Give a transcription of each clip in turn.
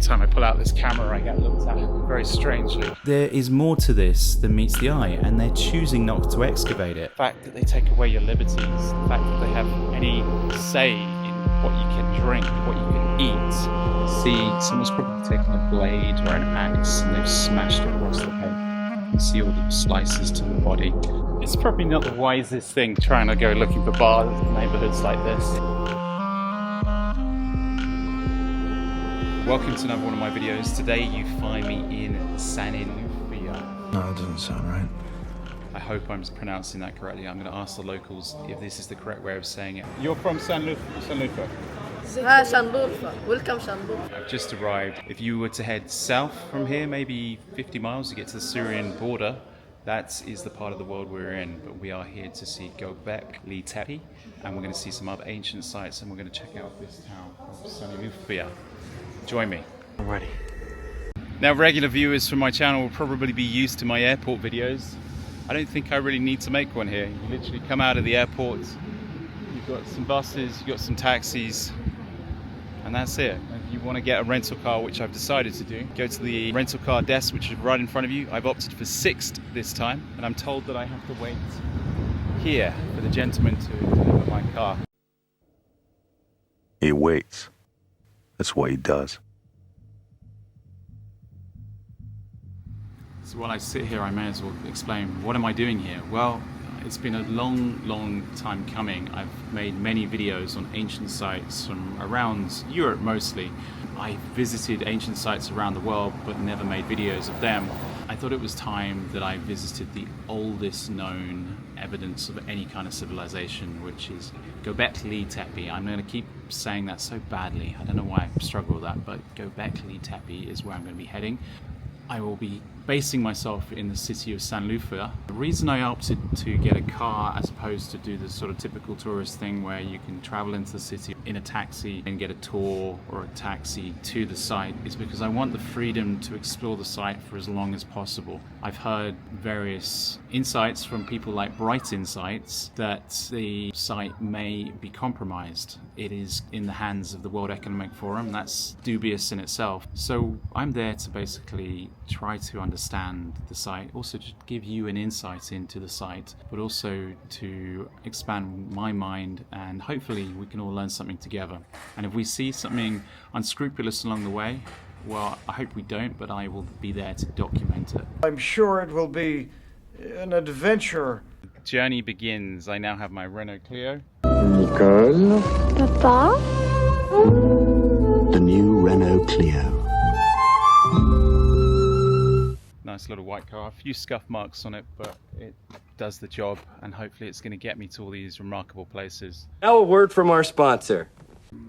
time I pull out this camera, I get looked at very strangely. There is more to this than meets the eye, and they're choosing not to excavate it. The fact that they take away your liberties, the fact that they have any say in what you can drink, what you can eat. See, someone's probably taken a blade or an axe and they've smashed across the head. You can see all the slices to the body. It's probably not the wisest thing trying to go looking for bars in neighbourhoods like this. Welcome to another one of my videos. Today you find me in Sanliurfa. No, that doesn't sound right. I hope I'm pronouncing that correctly. I'm going to ask the locals if this is the correct way of saying it. You're from Sanliurfa? Şanlıurfa. Welcome Şanlıurfa. I've just arrived. If you were to head south from here, maybe 50 miles to get to the Syrian border, that is the part of the world we're in. But we are here to see Göbekli Tepe, and we're going to see some other ancient sites, and we're going to check out this town of Sanliurfa. Join me. I'm ready. Now, regular viewers from my channel will probably be used to my airport videos. I don't think I really need to make one here. You literally come out of the airport, you've got some buses, you've got some taxis, and that's it. If you want to get a rental car, which I've decided to do, go to the rental car desk, which is right in front of you. I've opted for Sixt this time, and I'm told that I have to wait here for the gentleman to deliver my car. He waits. That's what he does. So while I sit here, I may as well explain, what am I doing here? Well, it's been a long time coming. I've made many videos on ancient sites from around Europe mostly. I've visited ancient sites around the world, but never made videos of them. I thought it was time that I visited the oldest known evidence of any kind of civilization, which is Göbekli Tepe. I'm going to keep saying that so badly. I don't know why I struggle with that, but Göbekli Tepe is where I'm going to be heading. I will be basing myself in the city of Sanliurfa. The reason I opted to get a car as opposed to do the sort of typical tourist thing where you can travel into the city in a taxi and get a tour or a taxi to the site is because I want the freedom to explore the site for as long as possible. I've heard various insights from people like Bright Insights that the site may be compromised. It is in the hands of the World Economic Forum. That's dubious in itself. So I'm there to basically try to understand the site, also to give you an insight into the site, but also to expand my mind, and hopefully we can all learn something together. And if we see something unscrupulous along the way, well, I hope we don't, but I will be there to document it. I'm sure it will be an adventure. The journey begins. I now have my Renault Clio. Nicole? Papa? The new Renault Clio. Nice little white car, a few scuff marks on it, but it does the job, and hopefully it's going to get me to all these remarkable places. Now a word from our sponsor.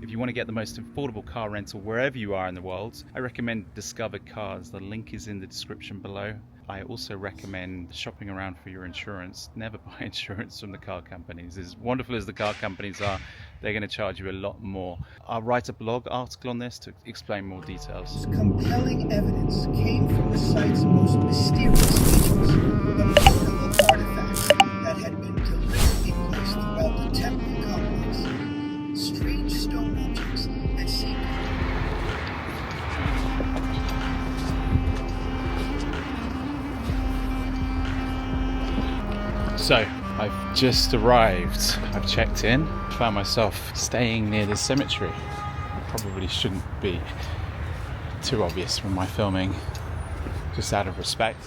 If you want to get the most affordable car rental wherever you are in the world, I recommend Discover Cars. The link is in the description below. I also recommend shopping around for your insurance. Never buy insurance from the car companies. As wonderful as the car companies are, they're going to charge you a lot more. I'll write a blog article on this to explain more details. Compelling evidence came from the site's most mysterious features, the remarkable artifacts that had been deliberately placed throughout the temple complex. Strange stone objects that seemed So, I've just arrived. I've checked in, found myself staying near this cemetery. Probably shouldn't be too obvious from my filming, just out of respect.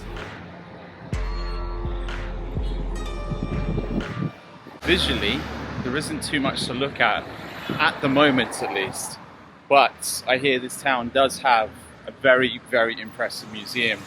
Visually, there isn't too much to look at the moment at least. But I hear this town does have a very impressive museum.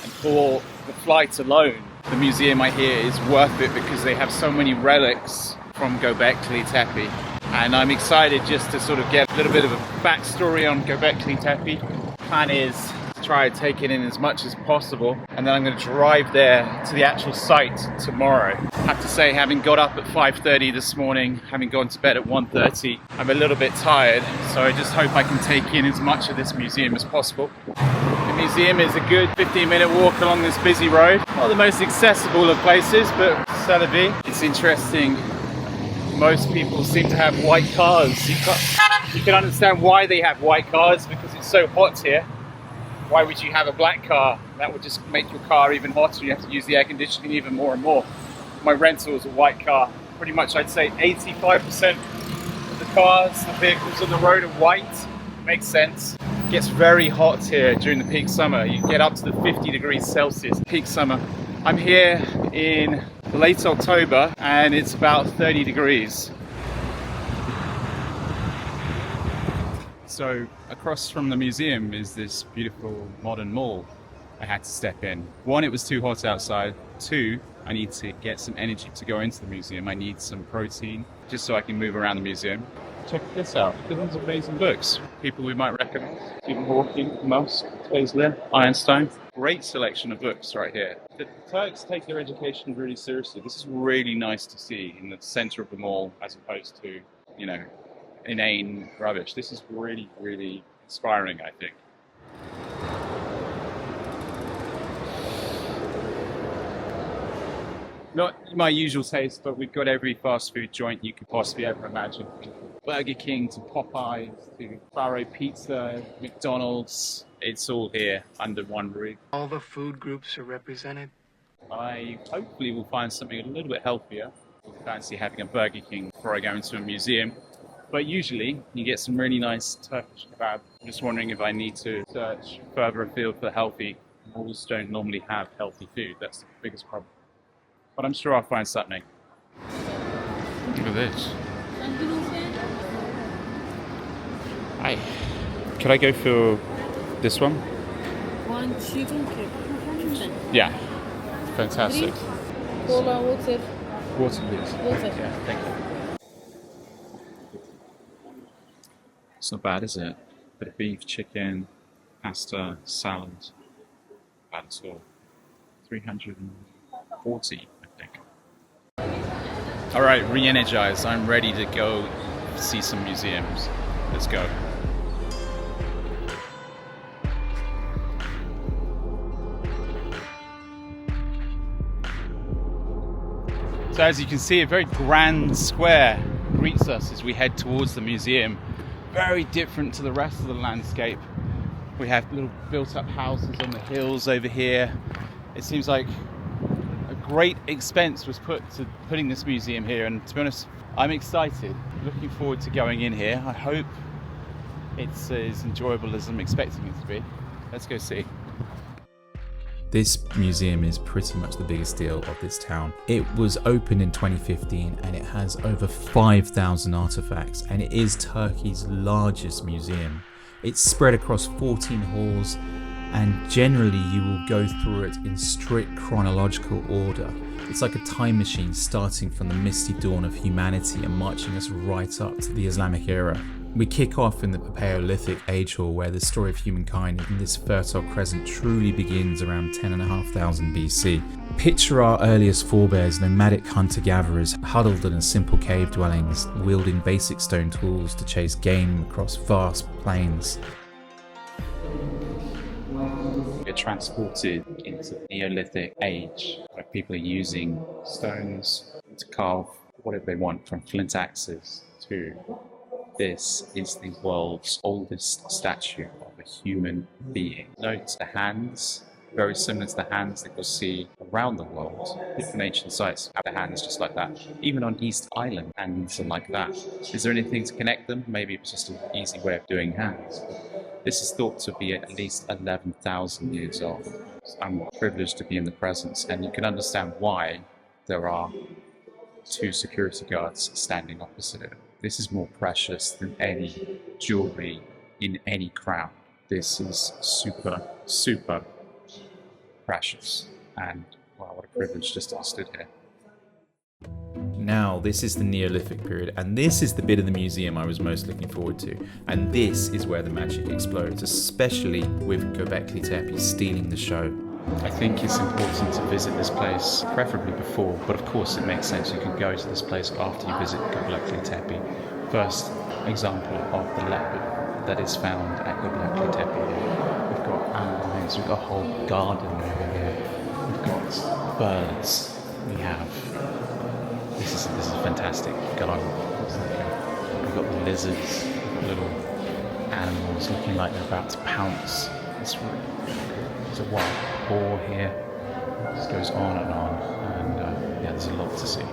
And for the flight alone, the museum, I hear, is worth it because they have so many relics from Göbekli Tepe. And I'm excited just to sort of get a little bit of a backstory on Göbekli Tepe. Plan is to try to take it in as much as possible, and then I'm going to drive there to the actual site tomorrow. I have to say, having got up at 5:30 this morning, having gone to bed at 1:30, I'm a little bit tired, so I just hope I can take in as much of this museum as possible. The museum is a good 15-minute walk along this busy road. Not the most accessible of places, but c'est la vie. It's interesting. Most people seem to have white cars. You can understand why they have white cars, because it's so hot here. Why would you have a black car? That would just make your car even hotter. You have to use the air conditioning even more and more. My rental is a white car. Pretty much I'd say 85% of the cars, the vehicles on the road are white. Makes sense. It gets very hot here during the peak summer. You get up to the 50 degrees Celsius peak summer. I'm here in late October and it's about 30 degrees. So across from the museum is this beautiful modern mall I had to step in. One, it was too hot outside. Two, I need to get some energy to go into the museum. I need some protein just so I can move around the museum. Check this out. There's amazing books. People we might recognize. Stephen Hawking, Musk, Tesla, Einstein. Great selection of books right here. The Turks take their education really seriously. This is really nice to see in the center of the mall as opposed to, you know, inane rubbish. This is really, really inspiring, I think. Not my usual taste, but we've got every fast food joint you could possibly ever imagine. Burger King to Popeyes to Faro Pizza, McDonald's. It's all here under one roof. All the food groups are represented. I hopefully will find something a little bit healthier. I fancy having a Burger King before I go into a museum. But usually you get some really nice Turkish kebab. I'm just wondering if I need to search further afield for healthy. Malls don't normally have healthy food. That's the biggest problem. But I'm sure I'll find something. Look at this. Hi. Could I go for this one? One chicken cake. Yeah. Fantastic. Cola, water. Water, please. Water. Yeah, thank you. It's not bad, is it? Bit of beef, chicken, pasta, salad. Bad at all. 340, I think. Alright, re-energized. I'm ready to go see some museums. Let's go. So as you can see, a very grand square greets us as we head towards the museum. Very different to the rest of the landscape. We have little built-up houses on the hills over here. It seems like a great expense was put to putting this museum here, and to be honest, I'm excited. Looking forward to going in here. I hope it's as enjoyable as I'm expecting it to be. Let's go see. This museum is pretty much the biggest deal of this town. It was opened in 2015 and it has over 5,000 artifacts, and it is Turkey's largest museum. It's spread across 14 halls, and generally you will go through it in strict chronological order. It's like a time machine starting from the misty dawn of humanity and marching us right up to the Islamic era. We kick off in the Paleolithic age hall, where the story of humankind in this fertile crescent truly begins around 10,500 BC. Picture our earliest forebears, nomadic hunter-gatherers, huddled in simple cave dwellings, wielding basic stone tools to chase game across vast plains. We're transported into the Neolithic age, where people are using stones to carve whatever they want, from flint axes to... This is the world's oldest statue of a human being. Note the hands, very similar to the hands that you'll see around the world. Different ancient sites have the hands just like that. Even on East Island, hands are like that. Is there anything to connect them? Maybe it's just an easy way of doing hands. But this is thought to be at least 11,000 years old. I'm privileged to be in the presence, and you can understand why there are 2 security guards standing opposite it. This is more precious than any jewelry in any crown. This is super, super precious. And wow, what a privilege just to have stood here. Now, this is the Neolithic period, and this is the bit of the museum I was most looking forward to. And this is where the magic explodes, especially with Göbekli Tepe stealing the show. I think it's important to visit this place, preferably before, but of course it makes sense you can go to this place after you visit Göbekli Tepe. First example of the leopard that is found at Göbekli Tepe. We've got animals, we've got a whole garden over here, we've got birds, we have... This is a fantastic garden. We've got the lizards, little animals looking like they're about to pounce. There's a wild boar here. It just goes on and on, and yeah, there's a lot to see.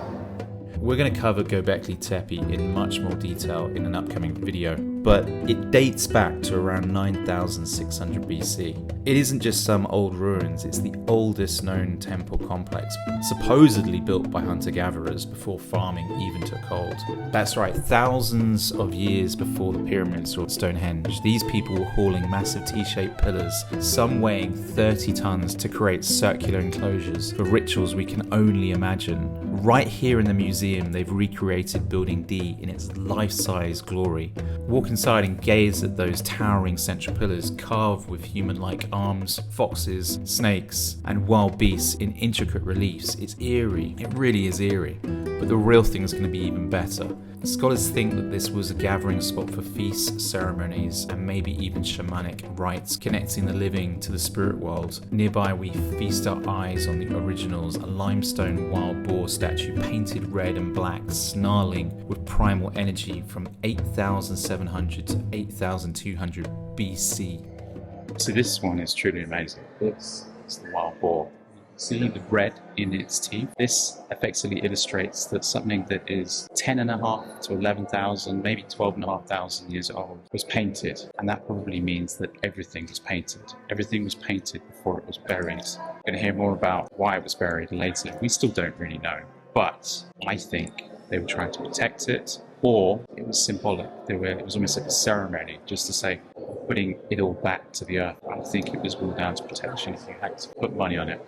We're going to cover Göbekli Tepe in much more detail in an upcoming video, but it dates back to around 9600 BC. It isn't just some old ruins, it's the oldest known temple complex, supposedly built by hunter-gatherers before farming even took hold. That's right, thousands of years before the pyramids or Stonehenge, these people were hauling massive T-shaped pillars, some weighing 30 tons, to create circular enclosures for rituals we can only imagine. Right here in the museum, they've recreated Building D in its life-size glory. Walk inside and gaze at those towering central pillars carved with human-like arms, foxes, snakes, and wild beasts in intricate reliefs. It's eerie. It really is eerie. But the real thing is going to be even better. Scholars think that this was a gathering spot for feasts, ceremonies, and maybe even shamanic rites connecting the living to the spirit world. Nearby we feast our eyes on the originals, a limestone wild boar statue painted red and black, snarling with primal energy from 8700 to 8200 BC. So this one is truly amazing. This is the wild boar. See the red in its teeth? This effectively illustrates that something that is 10,500 to 11,000, maybe 12,500 years old was painted. And that probably means that everything was painted. Everything was painted before it was buried. We're going to hear more about why it was buried later. We still don't really know. But I think they were trying to protect it, or it was symbolic. It was almost like a ceremony, just to say, putting it all back to the earth. I think it was all down to protection if you had to put money on it.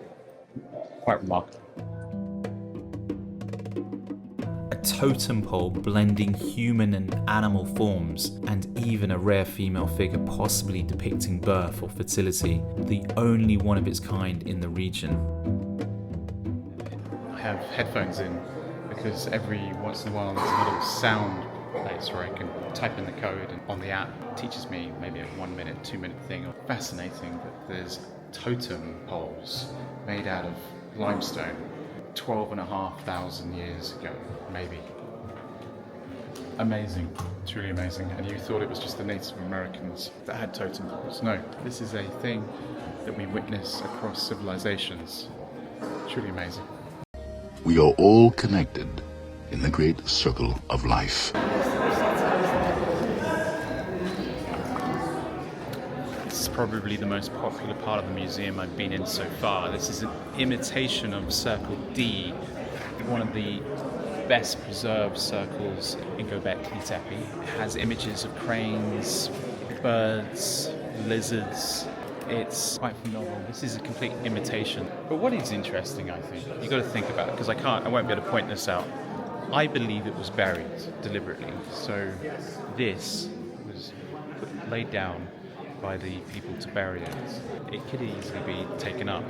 Quite remarkable. A totem pole blending human and animal forms, and even a rare female figure possibly depicting birth or fertility, the only one of its kind in the region. I have headphones in because every once in a while there's a little sound place where I can type in the code, and on the app it teaches me maybe a 1 minute, 2 minute thing. Fascinating that there's totem poles made out of limestone 12,500 years ago, maybe. Amazing, truly amazing. And you thought it was just the Native Americans that had totem poles. No, this is a thing that we witness across civilizations. Truly amazing. We are all connected in the great circle of life. This is probably the most popular part of the museum I've been in so far. This is an imitation of Circle D, one of the best preserved circles in Göbekli Tepe. It has images of cranes, birds, lizards. It's quite phenomenal. This is a complete imitation. But what is interesting, I think, you've got to think about it, because I won't be able to point this out. I believe it was buried deliberately. So this was laid down by the people to bury it. It could easily be taken up.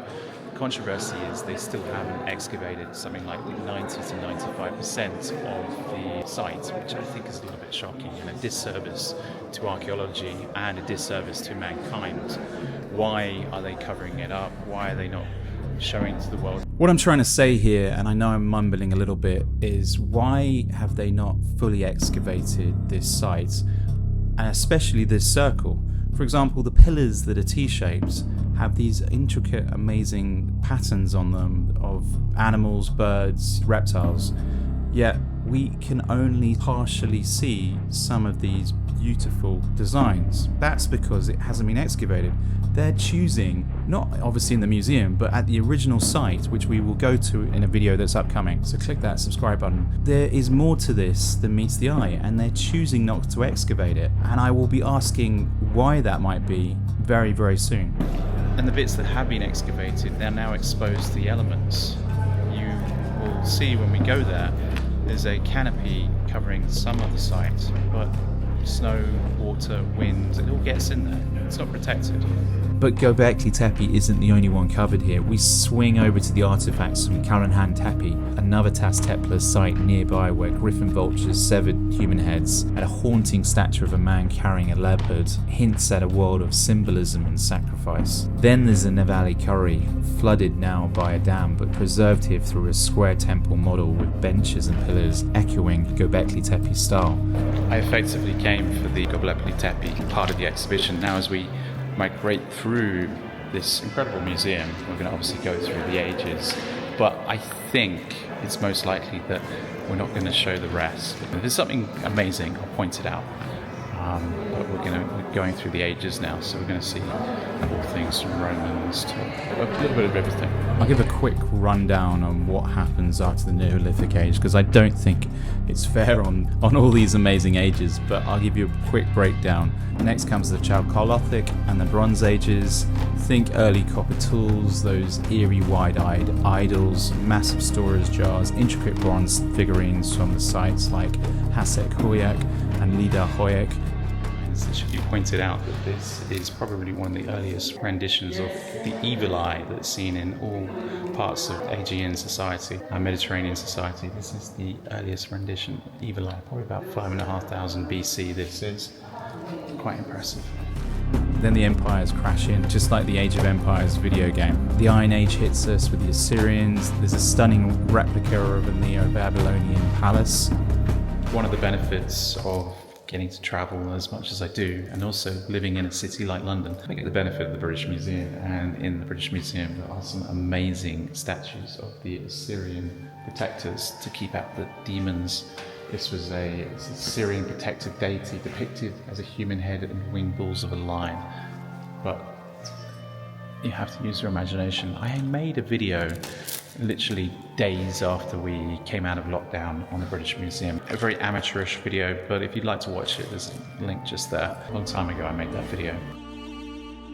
The controversy is they still haven't excavated something like 90 to 95% of the site, which I think is a little bit shocking and a disservice to archaeology and a disservice to mankind. Why are they covering it up? Why are they not showing to the world? What I'm trying to say here, and I know I'm mumbling a little bit, is why have they not fully excavated this site, and especially this circle? For example, the pillars that are T-shaped have these intricate, amazing patterns on them of animals, birds, reptiles, yet we can only partially see some of these beautiful designs. That's because it hasn't been excavated. They're choosing, not obviously in the museum, but at the original site, which we will go to in a video that's upcoming. So click that subscribe button. There is more to this than meets the eye, and they're choosing not to excavate it. And I will be asking why that might be very, very soon. And the bits that have been excavated, they're now exposed to the elements. You will see when we go there, there's a canopy covering some of the site, but snow, water, wind, it all gets in there. it's not protected. But Göbekli Tepe isn't the only one covered here. We swing over to the artifacts from Karahan Tepe, another Tas Tepler site nearby where griffin vultures severed human heads, and a haunting statue of a man carrying a leopard hints at a world of symbolism and sacrifice. Then there's the Nevali Curry, flooded now by a dam but preserved here through a square temple model with benches and pillars echoing Göbekli Tepe style. I effectively came for the Göbekli Tepe part of the exhibition. Now as we migrate through this incredible museum, we're going to obviously go through the ages, but I think it's most likely that we're not going to show the rest. If there's something amazing, I'll point it out. But we're going through the ages now, so we're going to see all things from Romans to a little bit of everything. I'll give a quick rundown on what happens after the Neolithic age, because I don't think it's fair on all these amazing ages, but I'll give you a quick breakdown. Next comes the Chalcolithic and the Bronze Ages. Think early copper tools, those eerie wide-eyed idols, massive storage jars, intricate bronze figurines from the sites like Hasek Hoyak and Lida Hoyak. It should be pointed out that this is probably one of the earliest renditions of the evil eye that's seen in all parts of Aegean society and Mediterranean society. This is the earliest rendition of evil eye, probably about 5,500 BC this is. Quite impressive. Then the empires crash in, just like the Age of Empires video game. The Iron Age hits us with the Assyrians. There's a stunning replica of a Neo-Babylonian palace. One of the benefits of getting to travel as much as I do, and also living in a city like London, I get the benefit of the British Museum, and in the British Museum there are some amazing statues of the Assyrian protectors to keep out the demons. This was a Assyrian protective deity depicted as a human head and winged balls of a lion, but you have to use your imagination. I made a video literally days after we came out of lockdown on the British Museum. A very amateurish video, but if you'd like to watch it, there's a link just there. A long time ago I made that video.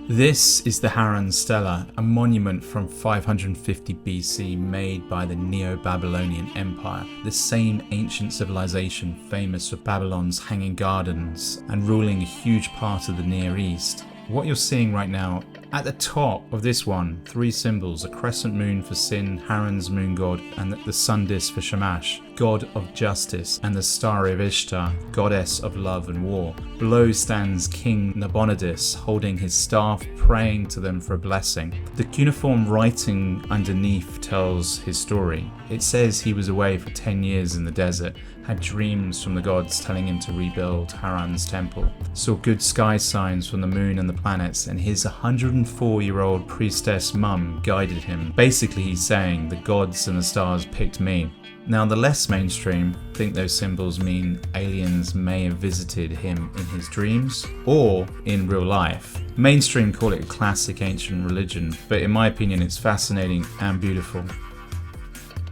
This is the Haran Stela, a monument from 550 BC made by the Neo-Babylonian Empire, the same ancient civilization famous for Babylon's Hanging Gardens and ruling a huge part of the Near East. What you're seeing right now, at the top of this one, three symbols: a crescent moon for Sin, Haran's moon god, and the sun disk for Shamash, god of justice, and the star of Ishtar, goddess of love and war. Below stands King Nabonidus holding his staff, praying to them for a blessing. The cuneiform writing underneath tells his story. It says he was away for 10 years in the desert, had dreams from the gods telling him to rebuild Haran's temple, saw good sky signs from the moon and the planets, and his 104-year-old priestess mum guided him. Basically he's saying the gods and the stars picked me. Now the less mainstream think those symbols mean aliens may have visited him in his dreams or in real life. Mainstream call it classic ancient religion, but in my opinion it's fascinating and beautiful.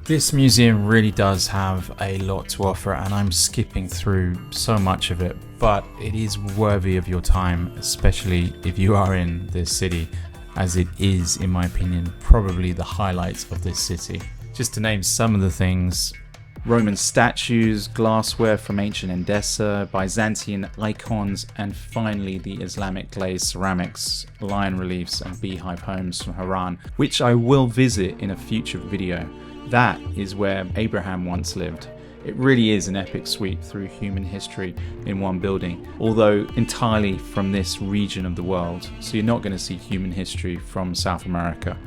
This museum really does have a lot to offer, and I'm skipping through so much of it, but it is worthy of your time, especially if you are in this city, as it is, in my opinion, probably the highlight of this city. Just to name some of the things: Roman statues, glassware from ancient Edessa, Byzantine icons, and finally the Islamic glazed ceramics, lion reliefs and beehive homes from Haran, which I will visit in a future video. That is where Abraham once lived. It really is an epic sweep through human history in one building, although entirely from this region of the world, so you're not going to see human history from South America.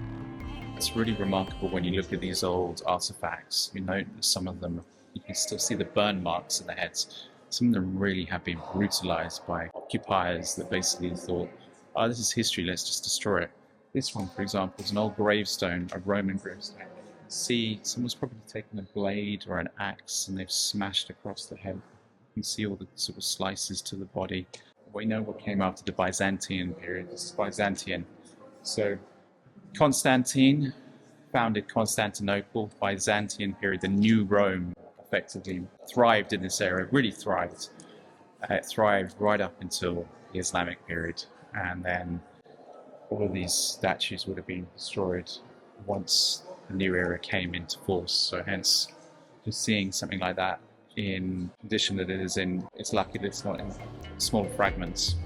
It's really remarkable when you look at these old artifacts. You note some of them, you can still see the burn marks in the heads. Some of them really have been brutalized by occupiers that basically thought, oh, this is history, let's just destroy it. This one, for example, is an old gravestone, a Roman gravestone. See, someone's probably taken a blade or an axe and they've smashed across the head. You can see all the sort of slices to the body. We know what came after the Byzantine period. This is Byzantine. So Constantine founded Constantinople. Byzantine period, the new Rome, effectively thrived in this area, really thrived. It thrived right up until the Islamic period, and then all of these statues would have been destroyed once the new era came into force. So hence, just seeing something like that, in addition that it's lucky that it's not in small fragments.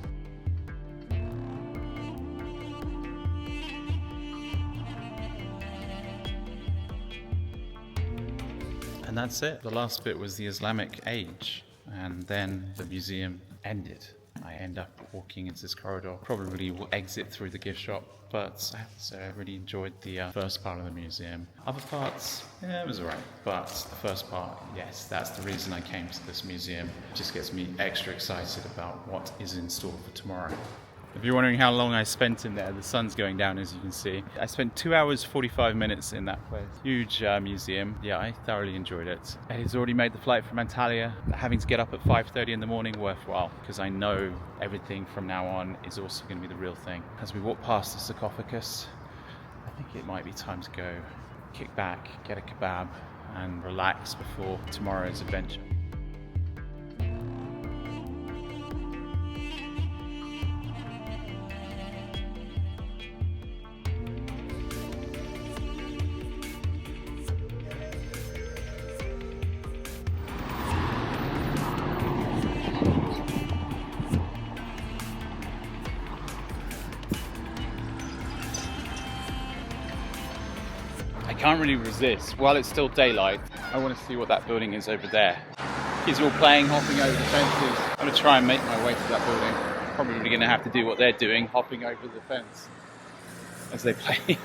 And that's it. The last bit was the Islamic age, and then the museum ended. I end up walking into this corridor. Probably will exit through the gift shop, but I have to say I really enjoyed the first part of the museum. Other parts, yeah, it was alright. But the first part, yes, that's the reason I came to this museum. It just gets me extra excited about what is in store for tomorrow. If you're wondering how long I spent in there, the sun's going down as you can see. I spent 2 hours 45 minutes in that place. Huge museum. Yeah, I thoroughly enjoyed it. Eddie's already made the flight from Antalya. Having to get up at 5:30 in the morning, worthwhile, because I know everything from now on is also going to be the real thing. As we walk past the sarcophagus, I think it might be time to go kick back, get a kebab, and relax before tomorrow's adventure. I can't really resist. While it's still daylight, I want to see what that building is over there. Kids are all playing, hopping over the fences. I'm going to try and make my way to that building. Probably going to have to do what they're doing, hopping over the fence as they play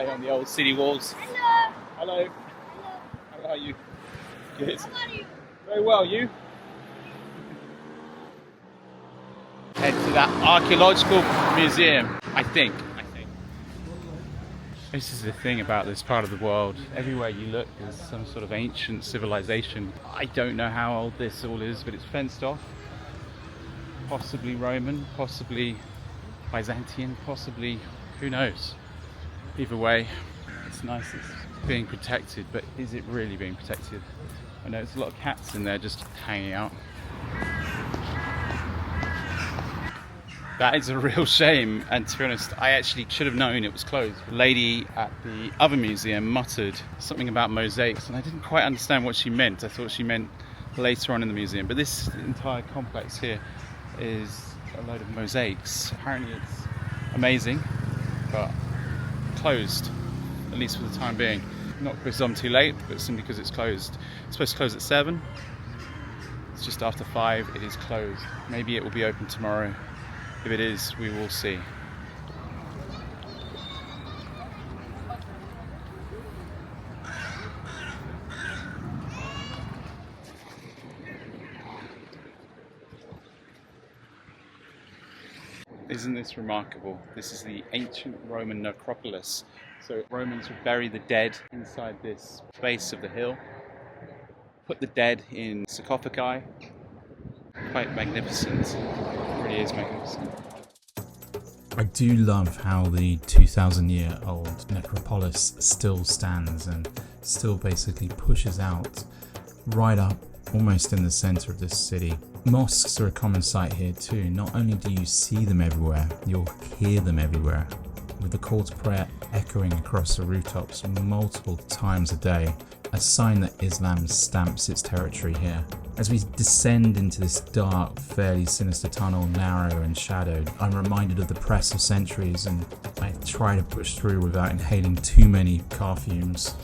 on the old city walls. Hello. Hello. Hello. How are you? Good. How are you? Very well, you? Head to that archaeological museum, I think. This is the thing about this part of the world. Everywhere you look, there's some sort of ancient civilization. I don't know how old this all is, but it's fenced off. Possibly Roman, possibly Byzantine, possibly, who knows? Either way, it's nice it's being protected, but is it really being protected? I know there's a lot of cats in there just hanging out. That is a real shame, and to be honest, I actually should have known it was closed. The lady at the other museum muttered something about mosaics, and I didn't quite understand what she meant. I thought she meant later on in the museum, but this entire complex here is a load of mosaics. Apparently it's amazing, but closed, at least for the time being. Not because I'm too late, but simply because it's closed. It's supposed to close at 7. It's just after 5, it is closed. Maybe it will be open tomorrow. If it is, we will see. Isn't this remarkable? This is the ancient Roman necropolis. So Romans would bury the dead inside this base of the hill, put the dead in sarcophagi. Quite magnificent. It really is magnificent. I do love how the 2,000-year-old necropolis still stands and still basically pushes out right up almost in the center of this city. Mosques are a common sight here too. Not only do you see them everywhere, you'll hear them everywhere, with the call to prayer echoing across the rooftops multiple times a day, a sign that Islam stamps its territory here. As we descend into this dark, fairly sinister tunnel, narrow and shadowed, I'm reminded of the press of centuries, and I try to push through without inhaling too many car fumes.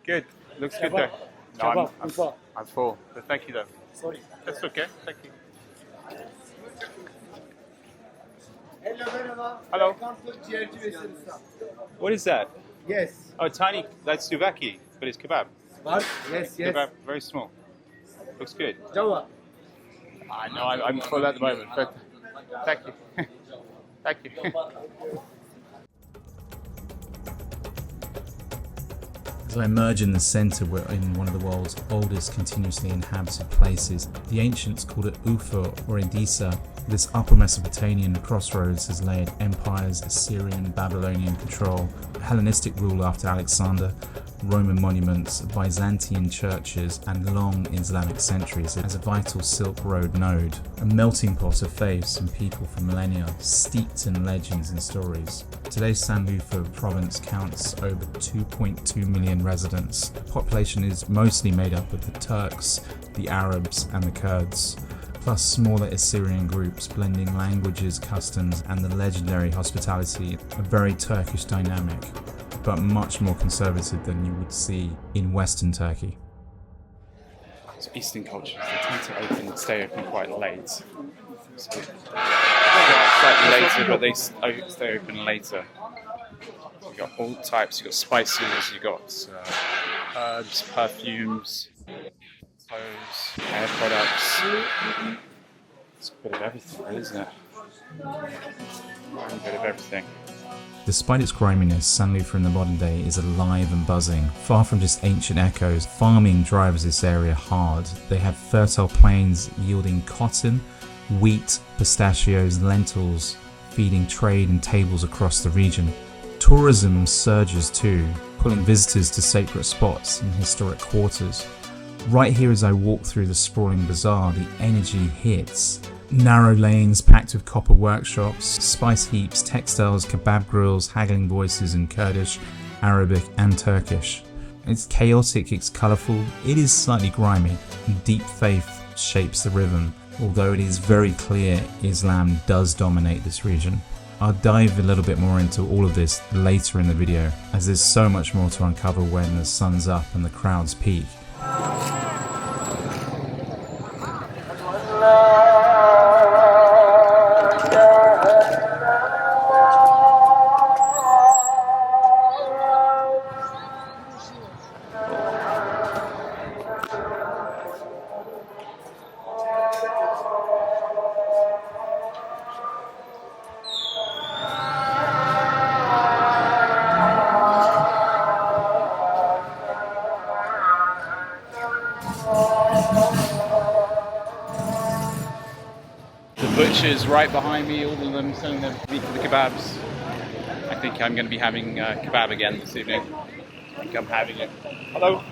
Good. Looks good there. No, I'm full. But thank you though. Sorry. That's okay. Thank you. Hello. What is that? Yes. Oh, tiny. That's souvlaki, but it's kebab. Yes, Kebab, very small. Looks good. Java. I know I'm full at the moment, but thank you. Thank you. As I emerge in the centre, we're in one of the world's oldest continuously inhabited places. The ancients called it Urfa or Edessa. This upper Mesopotamian crossroads has layered empires, Assyrian, Babylonian control, Hellenistic rule after Alexander, Roman monuments, Byzantine churches, and long Islamic centuries as a vital Silk Road node, a melting pot of faiths and people for millennia, steeped in legends and stories. Today's Sanliurfa province counts over 2.2 million residents. The population is mostly made up of the Turks, the Arabs and the Kurds, plus smaller Assyrian groups blending languages, customs and the legendary hospitality, a very Turkish dynamic, but much more conservative than you would see in Western Turkey. So Eastern cultures, they tend to stay open quite late. So, slightly later, but they stay open later. You've got all types, you've got spices, you've got herbs, perfumes, clothes, hair products. It's a bit of everything, really, isn't it? A bit of everything. Despite its griminess, Sanliurfa in the modern day is alive and buzzing. Far from just ancient echoes, farming drives this area hard. They have fertile plains yielding cotton, wheat, pistachios, lentils, feeding trade and tables across the region. Tourism surges too, pulling visitors to sacred spots and historic quarters. Right here as I walk through the sprawling bazaar, the energy hits. Narrow lanes packed with copper workshops, spice heaps, textiles, kebab grills, haggling voices in Kurdish, Arabic and Turkish. It's chaotic, it's colourful, it is slightly grimy. Deep faith shapes the rhythm, although it is very clear Islam does dominate this region. I'll dive a little bit more into all of this later in the video, as there's so much more to uncover when the sun's up and the crowds peak. Butchers right behind me, all of them selling the meat for the kebabs. I think I'm going to be having kebab again this evening. I think I'm having it. Hello.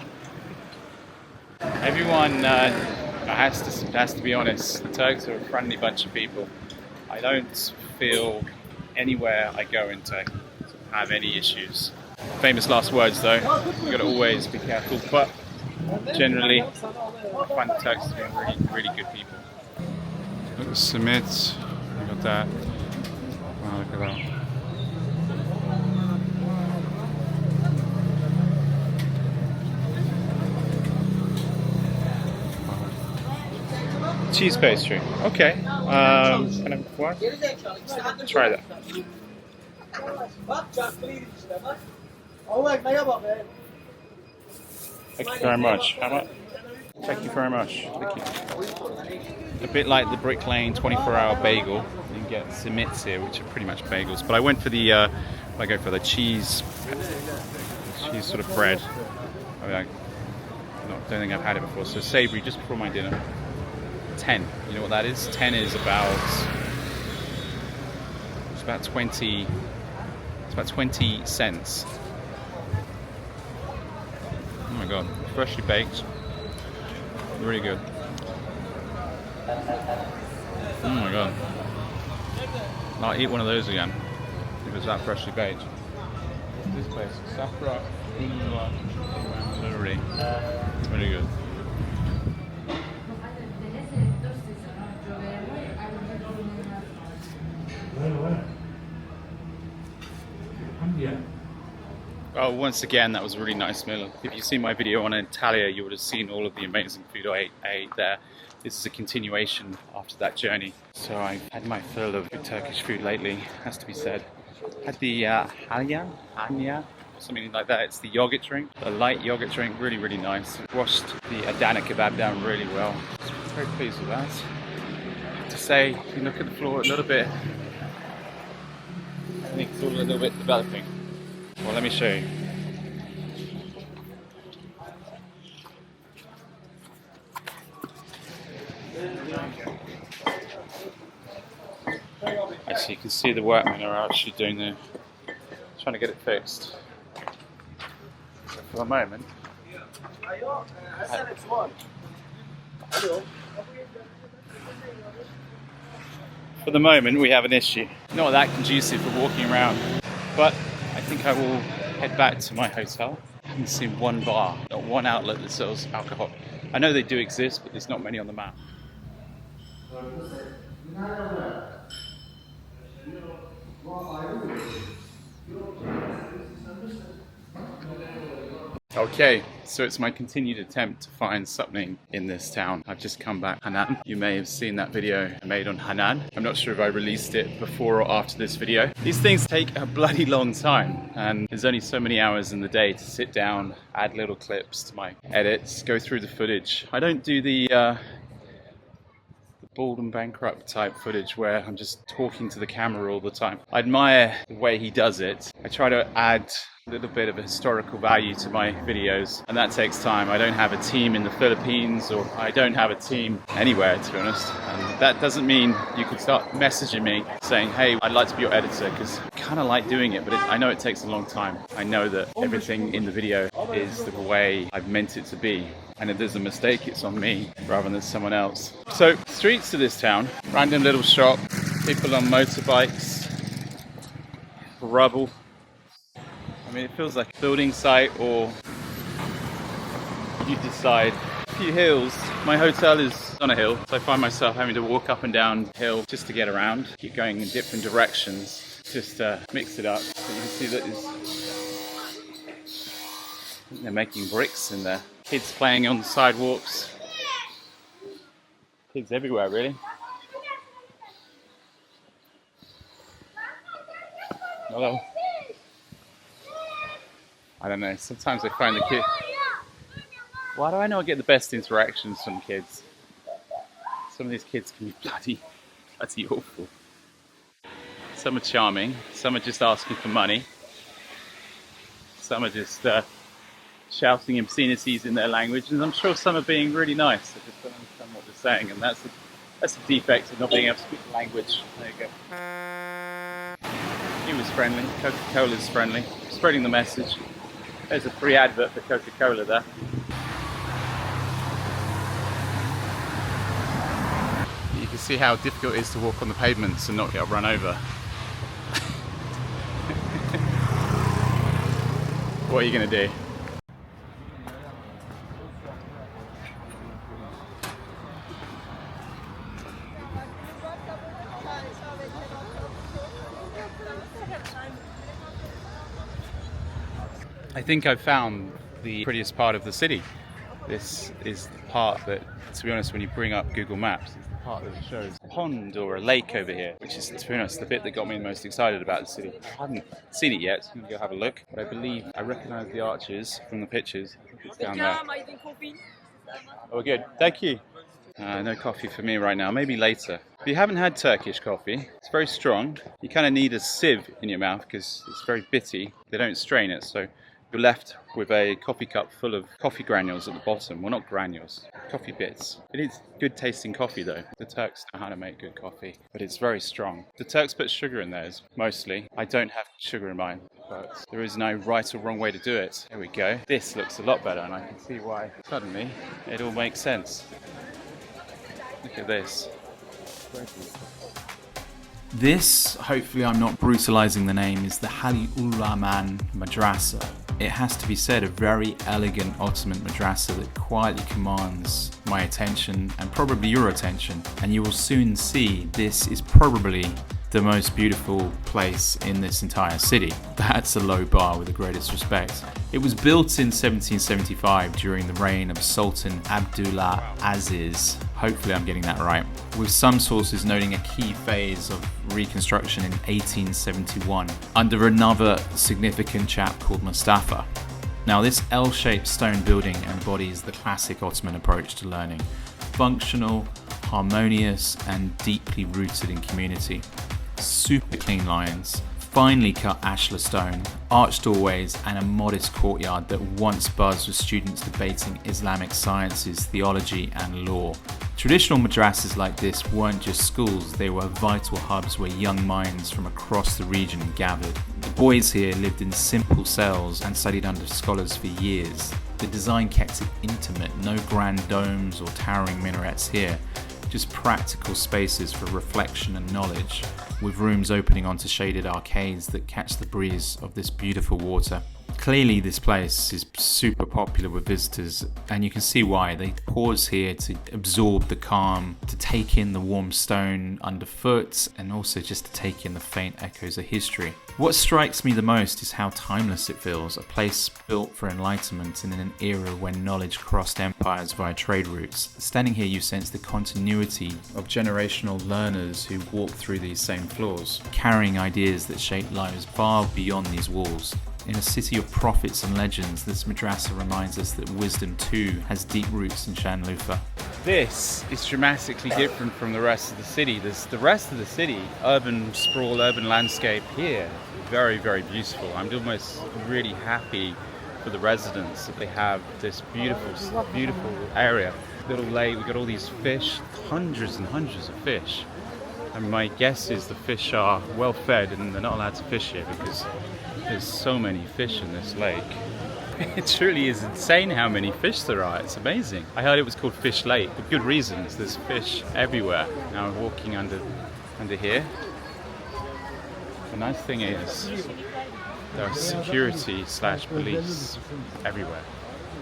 Everyone has to be honest. The Turks are a friendly bunch of people. I don't feel anywhere I go in Turkey to have any issues. Famous last words though. You've got to always be careful. But generally, I find the Turks to be really, really good people. Look at the cement, look at that. Wow, look at that. Wow. Cheese pastry, okay. Can I what? Try that. Thank you very much. How much? Thank you very much. Thank you. A bit like the Brick Lane 24-hour bagel, you can get simits here, which are pretty much bagels. But I went for the, I go for the cheese sort of bread. I mean, don't think I've had it before. So savoury, just before my dinner. 10. You know what that is? 10 is about. It's about 20. It's about 20 cents. Oh my god! Freshly baked. Really good. Oh my god. I'll eat one of those again if it's that freshly baked. This place, Safra, really, really good. Oh, once again, that was a really nice meal. If you've seen my video on Italia, you would have seen all of the amazing food I ate there. This is a continuation after that journey. So I've had my fill of good Turkish food lately, has to be said. Had the Hanya, something like that. It's the yogurt drink, a light yogurt drink, really, really nice. Washed the Adana kebab down really well. Very pleased with that. I have to say, if you look at the floor a little bit, I think it's all a little bit developing. Well, let me show you. Actually, you can see the workmen are actually trying to get it fixed. So for the moment, we have an issue. Not that conducive for walking around. But I think I will head back to my hotel. I haven't seen one bar, not one outlet that sells alcohol. I know they do exist, but there's not many on the map. Okay, so it's my continued attempt to find something in this town. I've just come back Hanan. You may have seen that video I made on Hanan. I'm not sure if I released it before or after this video. These things take a bloody long time, and there's only so many hours in the day to sit down, add little clips to my edits, go through the footage. I don't do the bald and bankrupt type footage where I'm just talking to the camera all the time. I admire the way he does it. I try to add a little bit of a historical value to my videos, and that takes time. I don't have a team in the Philippines, or I don't have a team anywhere, to be honest. And that doesn't mean you could start messaging me saying, hey, I'd like to be your editor, because I kind of like doing it, but I know it takes a long time. I know that everything in the video is the way I've meant it to be. And if there's a mistake, it's on me rather than someone else. So, streets to this town, random little shop, people on motorbikes, rubble. I mean, it feels like a building site, or you decide. A few hills. My hotel is on a hill, so I find myself having to walk up and down the hill just to get around. Keep going in different directions, just to mix it up. So you can see that they're making bricks in there. Kids playing on the sidewalks. Kids everywhere, really. Hello. I don't know, sometimes I find the kids... Why do I not get the best interactions from kids? Some of these kids can be bloody awful. Some are charming, some are just asking for money. Some are just shouting obscenities in their language, and I'm sure some are being really nice. I just don't understand what they're saying, and that's a defect of not being able to speak the language. There you go. He was friendly. Coca-Cola's friendly. Spreading the message. There's a free advert for Coca-Cola there. You can see how difficult it is to walk on the pavements and not get run over. What are you going to do? I think I've found the prettiest part of the city. This is the part that, to be honest, when you bring up Google Maps, it's the part that shows a pond or a lake over here, which is, to be honest, the bit that got me most excited about the city. I haven't seen it yet, so I'm going to go have a look. But I believe I recognise the arches from the pictures. I think it's down there. Oh, we're good. Thank you. No coffee for me right now, maybe later. If you haven't had Turkish coffee, it's very strong. You kind of need a sieve in your mouth because it's very bitty. They don't strain it, so you're left with a coffee cup full of coffee granules at the bottom. Well, not granules, coffee bits. It is good tasting coffee though. The Turks know how to make good coffee, but it's very strong. The Turks put sugar in theirs, mostly. I don't have sugar in mine, but there is no right or wrong way to do it. There we go. This looks a lot better, and I can see why suddenly it all makes sense. Look at this. This, hopefully I'm not brutalizing the name, is the Halilulrahman Madrasa. It has to be said, a very elegant Ottoman madrasa that quietly commands my attention and probably your attention. And you will soon see this is probably the most beautiful place in this entire city. That's a low bar with the greatest respect. It was built in 1775 during the reign of Sultan Abdullah Aziz. Hopefully I'm getting that right. With some sources noting a key phase of reconstruction in 1871 under another significant chap called Mustafa. Now this L-shaped stone building embodies the classic Ottoman approach to learning. Functional, harmonious and deeply rooted in community. Super clean lines, finely cut ashlar stone, arched doorways and a modest courtyard that once buzzed with students debating Islamic sciences, theology and law. Traditional madrasas like this weren't just schools, they were vital hubs where young minds from across the region gathered. The boys here lived in simple cells and studied under scholars for years. The design kept it intimate, no grand domes or towering minarets here. just practical spaces for reflection and knowledge, with rooms opening onto shaded arcades that catch the breeze of this beautiful water. Clearly this place is super popular with visitors, and you can see why. They pause here to absorb the calm, to take in the warm stone underfoot, and also just to take in the faint echoes of history. What strikes me the most is how timeless it feels, a place built for enlightenment and in an era when knowledge crossed empires via trade routes. Standing here, you sense the continuity of generational learners who walk through these same floors, carrying ideas that shape lives far beyond these walls. In a city of prophets and legends, this madrasa reminds us that wisdom too has deep roots in Şanlıurfa. This is dramatically different from the rest of the city. The rest of the city, urban sprawl, urban landscape here, very, very beautiful. I'm almost really happy for the residents that they have this beautiful, beautiful area. Little lake, we've got all these fish, hundreds and hundreds of fish. And my guess is the fish are well fed and they're not allowed to fish here because there's so many fish in this lake. It truly is insane how many fish there are. It's amazing. I heard it was called Fish Lake for good reasons. There's fish everywhere. Now I'm walking under here. The nice thing is there are security / police everywhere.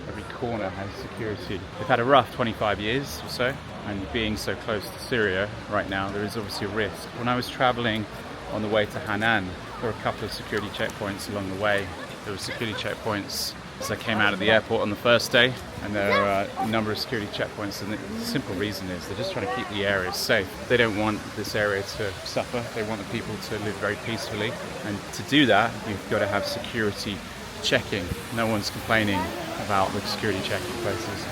Every corner has security. They've had a rough 25 years or so, and being so close to Syria right now, there is obviously a risk. When I was traveling on the way to Hanan, there were a couple of security checkpoints along the way. There were security checkpoints as I came out of the airport on the first day, and there are a number of security checkpoints, and the simple reason is they're just trying to keep the area safe. They don't want this area to suffer. They want the people to live very peacefully, and to do that, you've got to have security checking. No one's complaining about the security checking places.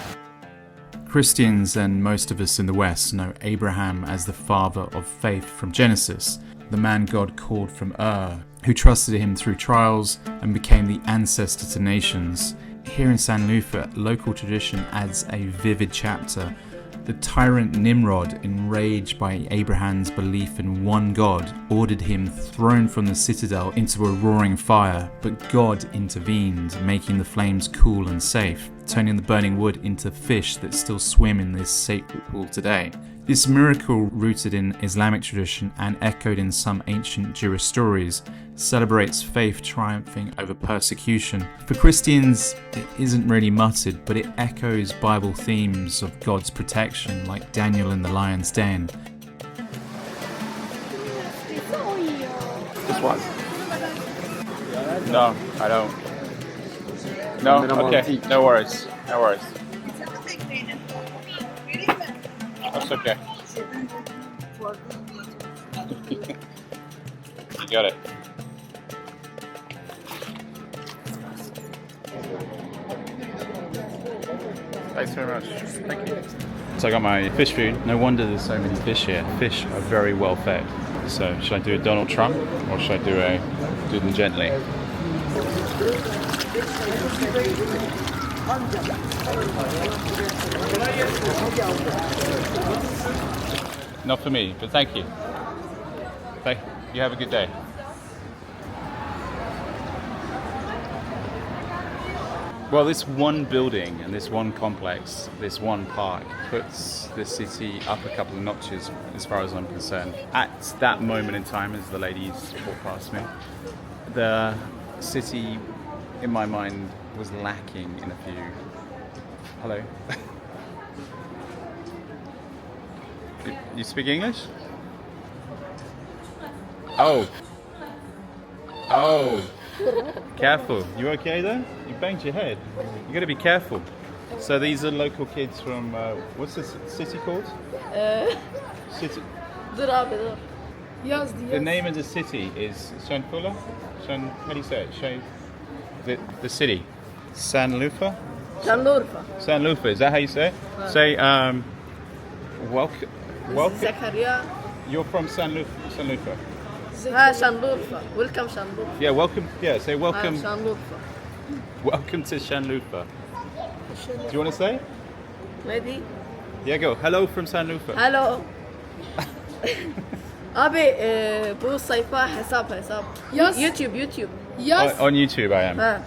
Christians and most of us in the West know Abraham as the father of faith from Genesis, the man God called from Ur, who trusted him through trials and became the ancestor to nations. Here in Sanliurfa, local tradition adds a vivid chapter. The tyrant Nimrod, enraged by Abraham's belief in one God, ordered him thrown from the citadel into a roaring fire, but God intervened, making the flames cool and safe, turning the burning wood into fish that still swim in this sacred pool today. This miracle, rooted in Islamic tradition and echoed in some ancient Jewish stories, celebrates faith triumphing over persecution. For Christians, it isn't really muttered, but it echoes Bible themes of God's protection, like Daniel in the lion's den. This one? No, I don't. No? Okay, no worries. No worries. That's okay. You got it. Thanks very much. Thank you. So I got my fish food. No wonder there's so many fish here. Fish are very well fed. So should I do a Donald Trump or should I do them gently? Not for me, but thank you. You have a good day. Well, this one building and this one complex, this one park puts the city up a couple of notches as far as I'm concerned. At that moment in time, as the ladies walked past me, the city, in my mind, was lacking in a few... Hello? You speak English? Oh. Careful. You okay there? You banged your head. You got to be careful. So these are local kids from what's this city called? City. The name of the city is Şanlıurfa. How do you say it? The city. Sanliurfa. Sanliurfa. Is that how you say it? Say welcome. Zakaria. You're from Sanliurfa. Şanlıurfa. Welcome Şanlıurfa. Yeah, welcome. Yeah, say welcome. Şanlıurfa. Welcome to Sanliurfa. Do you want to say? Ready? Yeah, go. Hello from Sanliurfa. Hello. Abi bu sayfa hesap. Yaz. YouTube. Yaz. On YouTube I am. Ha.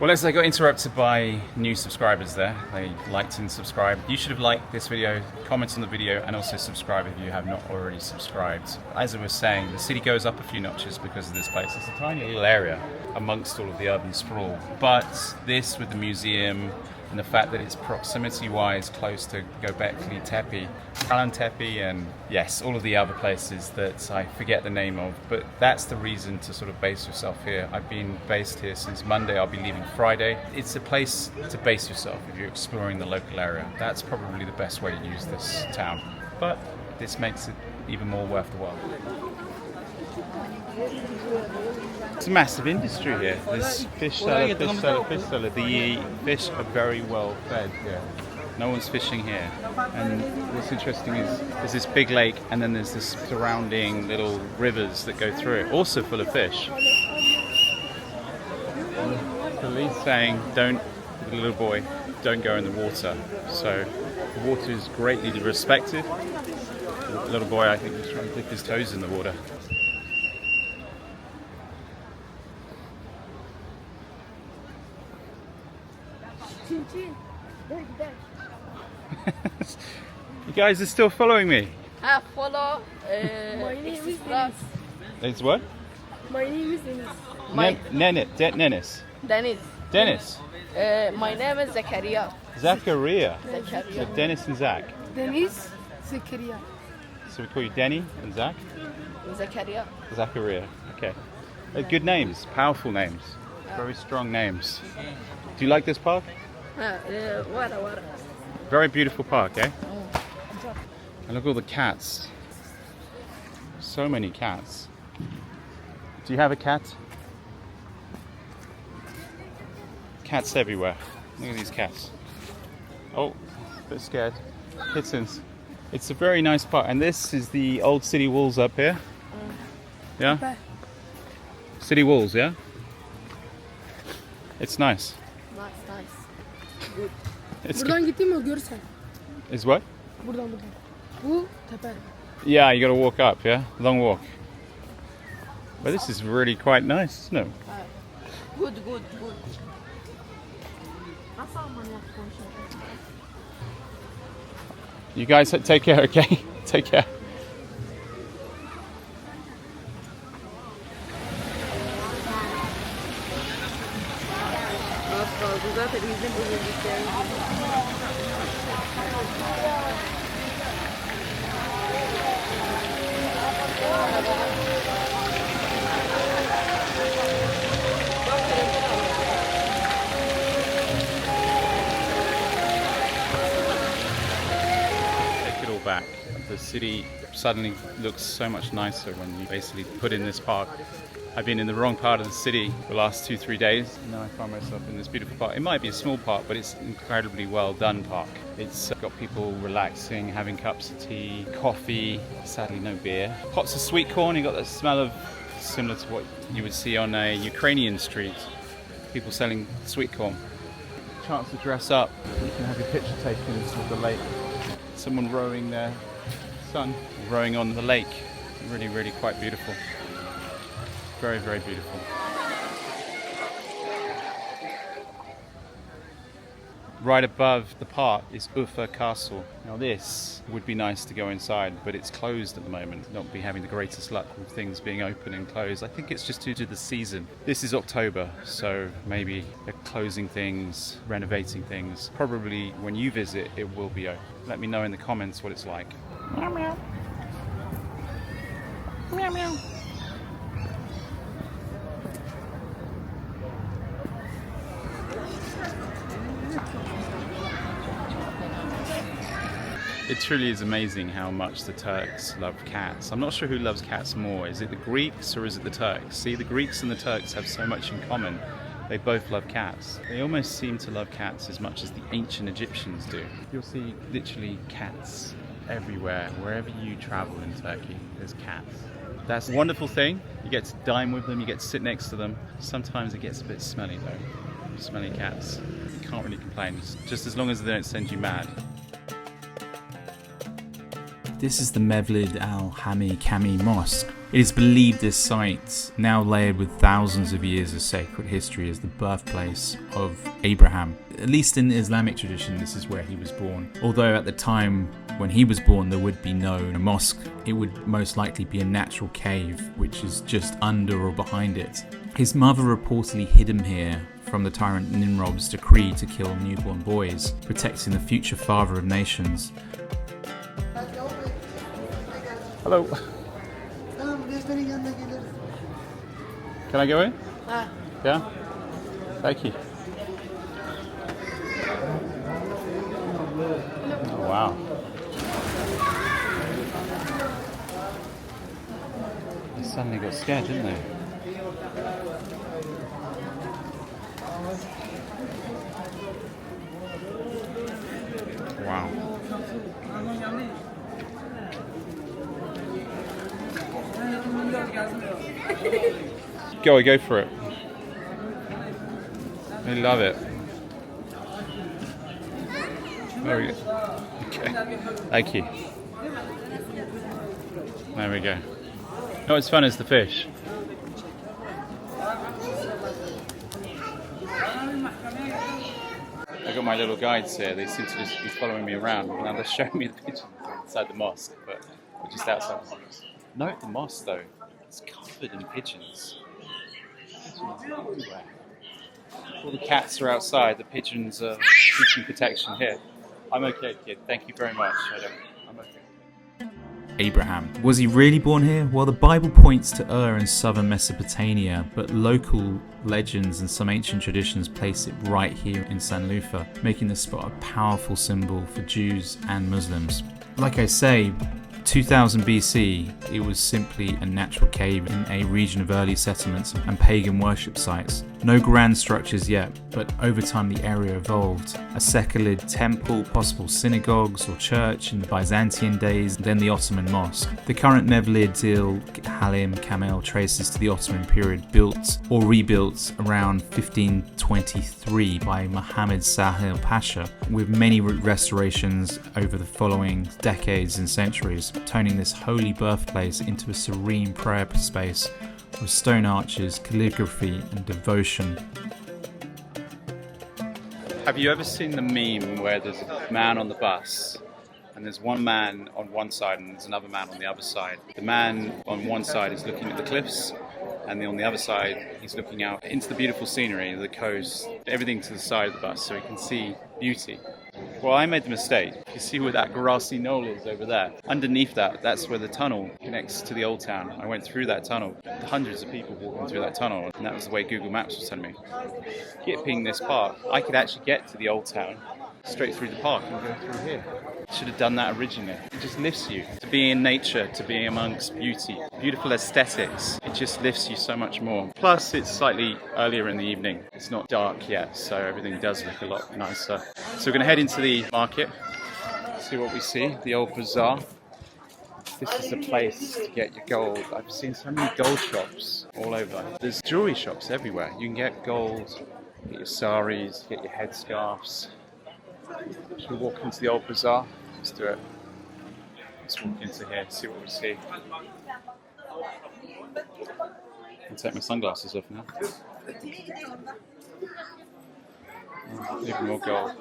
Well, as I got interrupted by new subscribers there, they liked and subscribed. You should have liked this video, comment on the video, and also subscribe if you have not already subscribed. As I was saying, the city goes up a few notches because of this place. It's a tiny little area amongst all of the urban sprawl. But this, with the museum, and the fact that it's proximity-wise close to Göbekli Tepe, Tepe, and yes, all of the other places that I forget the name of, but that's the reason to sort of base yourself here. I've been based here since Monday, I'll be leaving Friday. It's a place to base yourself if you're exploring the local area. That's probably the best way to use this town, but this makes it even more worth the while. It's a massive industry here. There's fish seller, fish seller, fish seller. The fish are very well fed here. No one's fishing here. And what's interesting is there's this big lake and then there's this surrounding little rivers that go through it, also full of fish. Police saying, don't, the little boy, don't go in the water. So the water is greatly respected. The little boy, I think, is trying to dip his toes in the water. You guys are still following me? Follow. My name is Express. It's what? My name is Dennis. Dennis. Dennis. Dennis. My name is Zakaria. Zachariah. So Zakaria. Dennis and Zach. Dennis Zakaria. So we call you Denny and Zach? Zakaria. Zachariah. Okay. Good names, powerful names, very strong names. Do you like this park? Wara. Very beautiful park, eh? And look at all the cats. So many cats. Do you have a cat? Cats everywhere. Look at these cats. Oh, a bit scared. Kittens. It's a very nice park. And this is the old city walls up here. Yeah? City walls, yeah? It's nice. Nice. Good. It's Buradan gittin mi görsen? Is what? Buradan. Bu tepe. Yeah, you got to walk up, yeah? Long walk. But this is really quite nice, isn't it? Good. You guys take care, okay? Take care. Zaten bizim bu Take it all back. The city suddenly looks so much nicer when you basically put in this park. I've been in the wrong part of the city the last 2-3 days. Now I find myself in this beautiful park. It might be a small park, but it's an incredibly well done park. It's got people relaxing, having cups of tea, coffee, sadly no beer. Pots of sweet corn, you got that smell of, similar to what you would see on a Ukrainian street. People selling sweet corn. Chance to dress up. You can have your picture taken of the lake. Someone rowing their son, rowing on the lake. Really, really quite beautiful. Very, very beautiful. Right above the park is Urfa Castle. Now this would be nice to go inside, but it's closed at the moment. Not be having the greatest luck with things being open and closed. I think it's just due to the season. This is October, so maybe they're closing things, renovating things. Probably when you visit, it will be open. Let me know in the comments what it's like. Meow meow. Meow meow. It truly is amazing how much the Turks love cats. I'm not sure who loves cats more. Is it the Greeks or is it the Turks? See, the Greeks and the Turks have so much in common. They both love cats. They almost seem to love cats as much as the ancient Egyptians do. You'll see literally cats everywhere. Wherever you travel in Turkey, there's cats. That's a wonderful thing. You get to dine with them, you get to sit next to them. Sometimes it gets a bit smelly though. Smelly cats. You can't really complain, just as long as they don't send you mad. This is the Mevlid al-Hami Kami Mosque, It is believed this site, now layered with thousands of years of sacred history, is the birthplace of Abraham. At least in the Islamic tradition, this is where he was born. Although at the time when he was born there would be no mosque, it would most likely be a natural cave which is just under or behind it. His mother reportedly hid him here from the tyrant Nimrod's decree to kill newborn boys, protecting the future father of nations. Hello. Can I go in? Yeah? Thank you. Oh, wow. They suddenly got scared, didn't they? Wow. Go for it. I love it. There we go. Okay. Thank you. There we go. Not as fun as the fish. I got my little guides here. They seem to just be following me around. Now they're showing me the pigeons inside the mosque, but we're just outside the mosque. Note the mosque though. It's covered in pigeons. Pigeons everywhere. All the cats are outside. The pigeons are seeking protection here. I'm okay, kid. Thank you very much. I'm okay. Abraham. Was he really born here? Well, the Bible points to Ur in southern Mesopotamia, but local legends and some ancient traditions place it right here in Sanliurfa, making the spot a powerful symbol for Jews and Muslims. Like I say, 2000 BC, it was simply a natural cave in a region of early settlements and pagan worship sites. No grand structures yet, but over time the area evolved. A secular temple, possible synagogues or church in the Byzantine days, then the Ottoman mosque. The current Mevlid-i Halim Kamel traces to the Ottoman period, built or rebuilt around 1523 by Muhammad Sahil Pasha, with many restorations over the following decades and centuries, turning this holy birthplace into a serene prayer space with stone arches, calligraphy and devotion. Have you ever seen the meme where there's a man on the bus and there's one man on one side and there's another man on the other side? The man on one side is looking at the cliffs, and on the other side he's looking out into the beautiful scenery, the coast, everything to the side of the bus so he can see beauty. Well, I made the mistake. You see where that grassy knoll is over there? Underneath that, that's where the tunnel connects to the old town. I went through that tunnel. Hundreds of people walking through that tunnel, and that was the way Google Maps was telling me. Skipping this park, I could actually get to the old town straight through the park and go through here. Should have done that originally. It just lifts you to be in nature, to be amongst beauty, beautiful aesthetics. It just lifts you so much more. Plus, it's slightly earlier in the evening. It's not dark yet, so everything does look a lot nicer. So we're going to head into the market, see what we see, the old bazaar. This is the place to get your gold. I've seen so many gold shops all over. There's jewelry shops everywhere. You can get gold, get your saris, get your headscarves. Should we walk into the old bazaar? Let's do it. Let's walk into here, see what we see. I'll take my sunglasses off now. Oh, even more gold.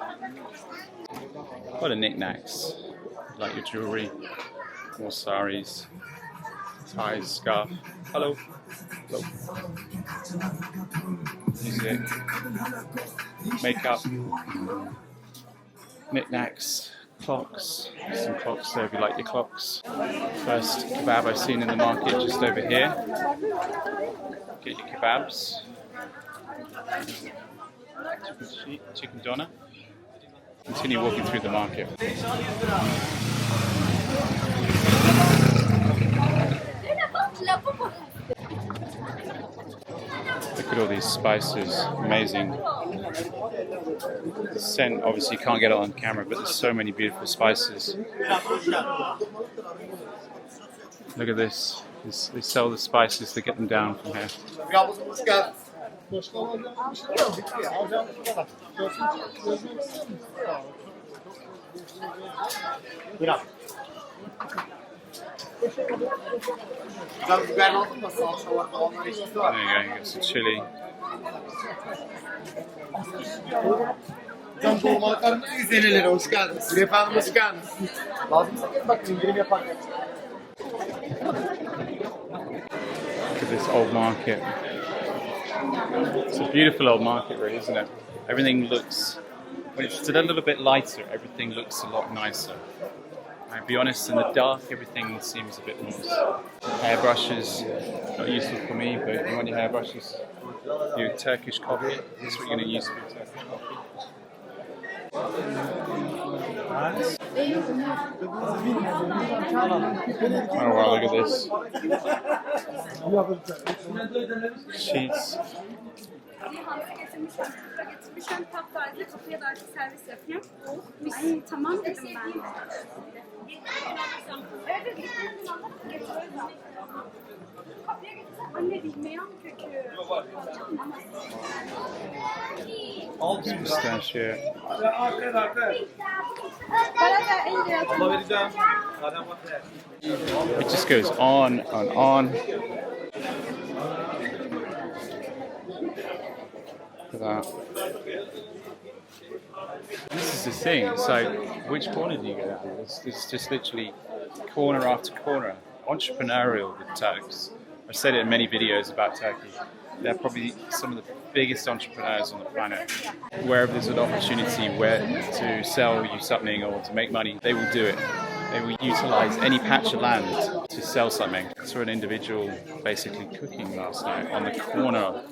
A lot of knickknacks, like your jewellery, more saris, ties, scarf. Hello. Hello. Music, makeup, knickknacks, clocks. Some clocks there if you like your clocks. First kebab I've seen in the market just over here. Get your kebabs. Chicken doner. Continue walking through the market. Look at all these spices, amazing. The scent, obviously you can't get it on camera, but there's so many beautiful spices. Look at this. They sell the spices, they get them down from here. There you go, you got some chili. Can dolmalıklarımız 150 lira. Hoş geldiniz. Efendim hoş geldiniz. Lazımsa gelin bak indirim yaparken. Look at this old market. It's a beautiful old market, really, isn't it? Everything looks, when it's a little bit lighter, everything looks a lot nicer. I'll be honest, in the dark, everything seems a bit more. Hairbrushes, not useful for me, but you want your hairbrushes, your Turkish coffee. That's what you're going to use for your Turkish coffee. Oh wow, look at this. Sheets. Ay, tamam dedim ben. Anne bilmeyen kökü. Pistachio. It just goes on and on. Look at that. This is the thing. It's like, which corner do you go down? It's just literally corner after corner. Entrepreneurial, the Turks. I've said it in many videos about Turkey. They're probably some of the biggest entrepreneurs on the planet. Wherever there's an opportunity where to sell you something or to make money, they will do it. They will utilize any patch of land to sell something. I saw an individual basically cooking last night on the corner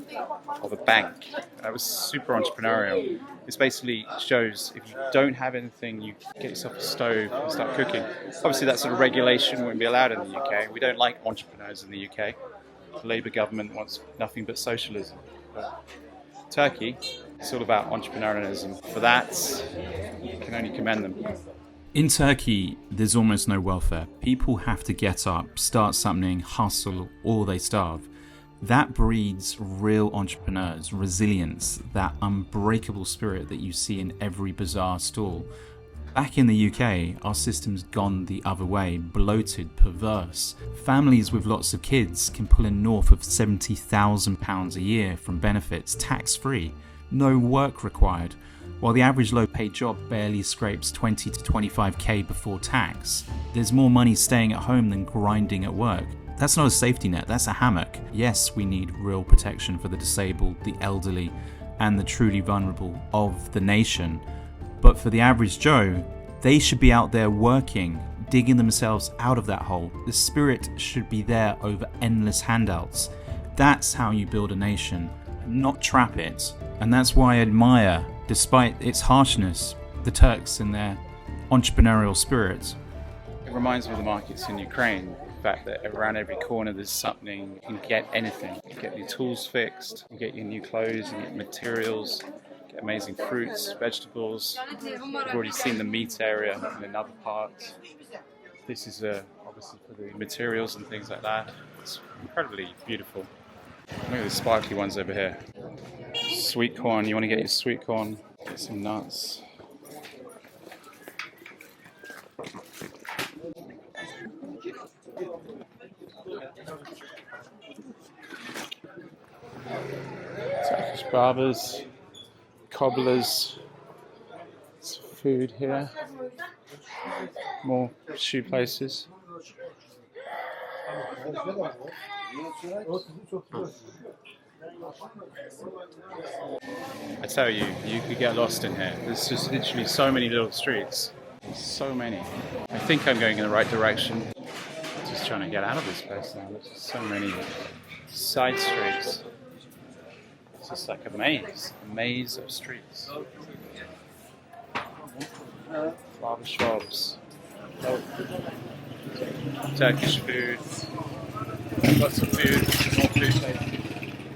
of a bank. That was super entrepreneurial. This basically shows if you don't have anything, you get yourself a stove and start cooking. Obviously that sort of regulation wouldn't be allowed in the UK. We don't like entrepreneurs in the UK. The Labour government wants nothing but socialism. But Turkey, it's all about entrepreneurialism. For that, you can only commend them. In Turkey, there's almost no welfare. People have to get up, start something, hustle, or they starve. That breeds real entrepreneurs, resilience, that unbreakable spirit that you see in every bazaar stall. Back in the UK, our system's gone the other way, bloated, perverse. Families with lots of kids can pull in north of £70,000 a year from benefits, tax-free, no work required, while the average low-paid job barely scrapes 20 to 25k before tax. There's more money staying at home than grinding at work. That's not a safety net, that's a hammock. Yes, we need real protection for the disabled, the elderly, and the truly vulnerable of the nation. But for the average Joe, they should be out there working, digging themselves out of that hole. The spirit should be there over endless handouts. That's how you build a nation, not trap it. And that's why I admire, despite its harshness, the Turks and their entrepreneurial spirit. It reminds me of the markets in Ukraine. The fact that around every corner there's something, you can get anything. You get your tools fixed, you get your new clothes, you get materials, you get amazing fruits, vegetables. You've already seen the meat area in another part. This is obviously for the materials and things like that. It's incredibly beautiful. Look at the sparkly ones over here. Sweet corn, you want to get your sweet corn, get some nuts. Turkish barbers, cobblers, some food here, more shoe places. I tell you, you could get lost in here. There's just literally so many little streets. So many. I think I'm going in the right direction. Just trying to get out of this place now. There's just so many side streets. It's just like a maze of streets. Flower shops, Turkish food, lots of food, more food places.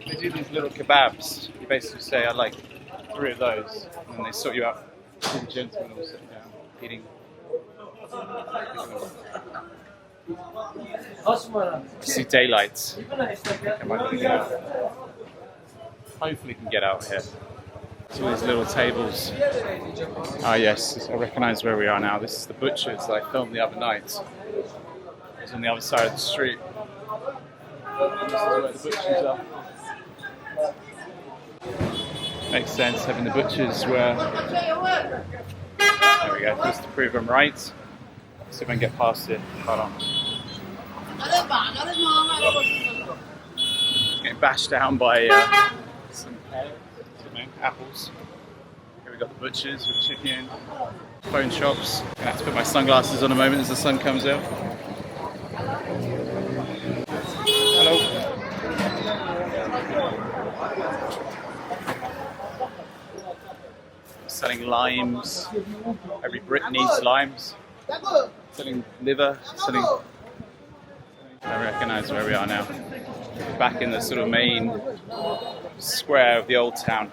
They do these little kebabs. You basically say, I'd like 3 of those, and then they sort you out. See the gentlemen all sitting down, eating. See daylight. I might get out. Hopefully, can get out here. So these little tables. Ah, yes, I recognise where we are now. This is the butchers that I filmed the other night. It's on the other side of the street. This is where the butchers are. Makes sense having the butchers where... There we go, just to prove I'm right. See if I can get past it. Hold on. Getting bashed down by some apples. Here we got the butchers with chicken, phone shops. Gonna have to put my sunglasses on a moment as the sun comes out. Hello. Selling limes. Every Brit needs limes. Selling liver. Selling. I recognise where we are now. Back in the sort of main square of the old town,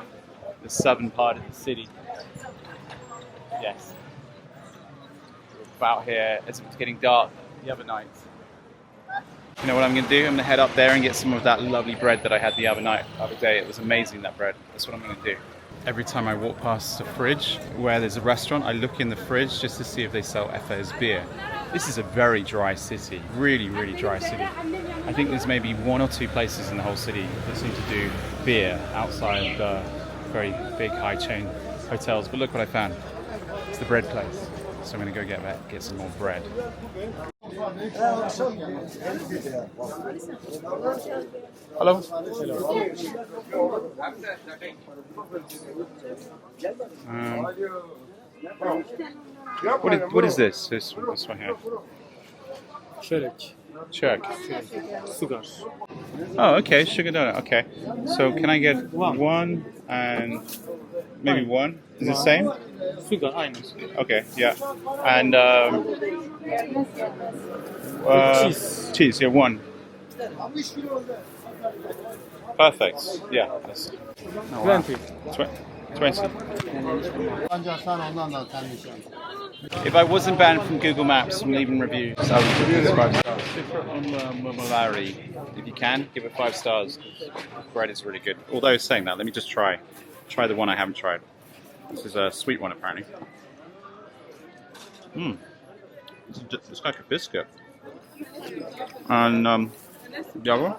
the southern part of the city. Yes. About here as it was getting dark the other night. You know what I'm going to do? I'm going to head up there and get some of that lovely bread that I had the other day. It was amazing, that bread. That's what I'm going to do. Every time I walk past a fridge where there's a restaurant, I look in the fridge just to see if they sell Efes beer. This is a very dry city, really, really dry city. I think there's maybe 1 or 2 places in the whole city that seem to do beer outside the very big high chain hotels. But look what I found. It's the bread place. So I'm going to go get some more bread. Hello. What is this? This one here. Çörek. Sugar. Oh, okay, sugar donut. Okay. So can I get one and maybe one? Is it the same? Sugar, aynı. Okay, yeah. And Cheese. Cheese, yeah, one. Perfect. Yeah. That's, 20. 20. If I wasn't banned from Google Maps from leaving reviews, I would give this 5 stars. Mağarası. If you can, give it 5 stars. Bread is really good. Although saying that, let me just try the one I haven't tried. This is a sweet one, apparently. It's like a biscuit. And the other one?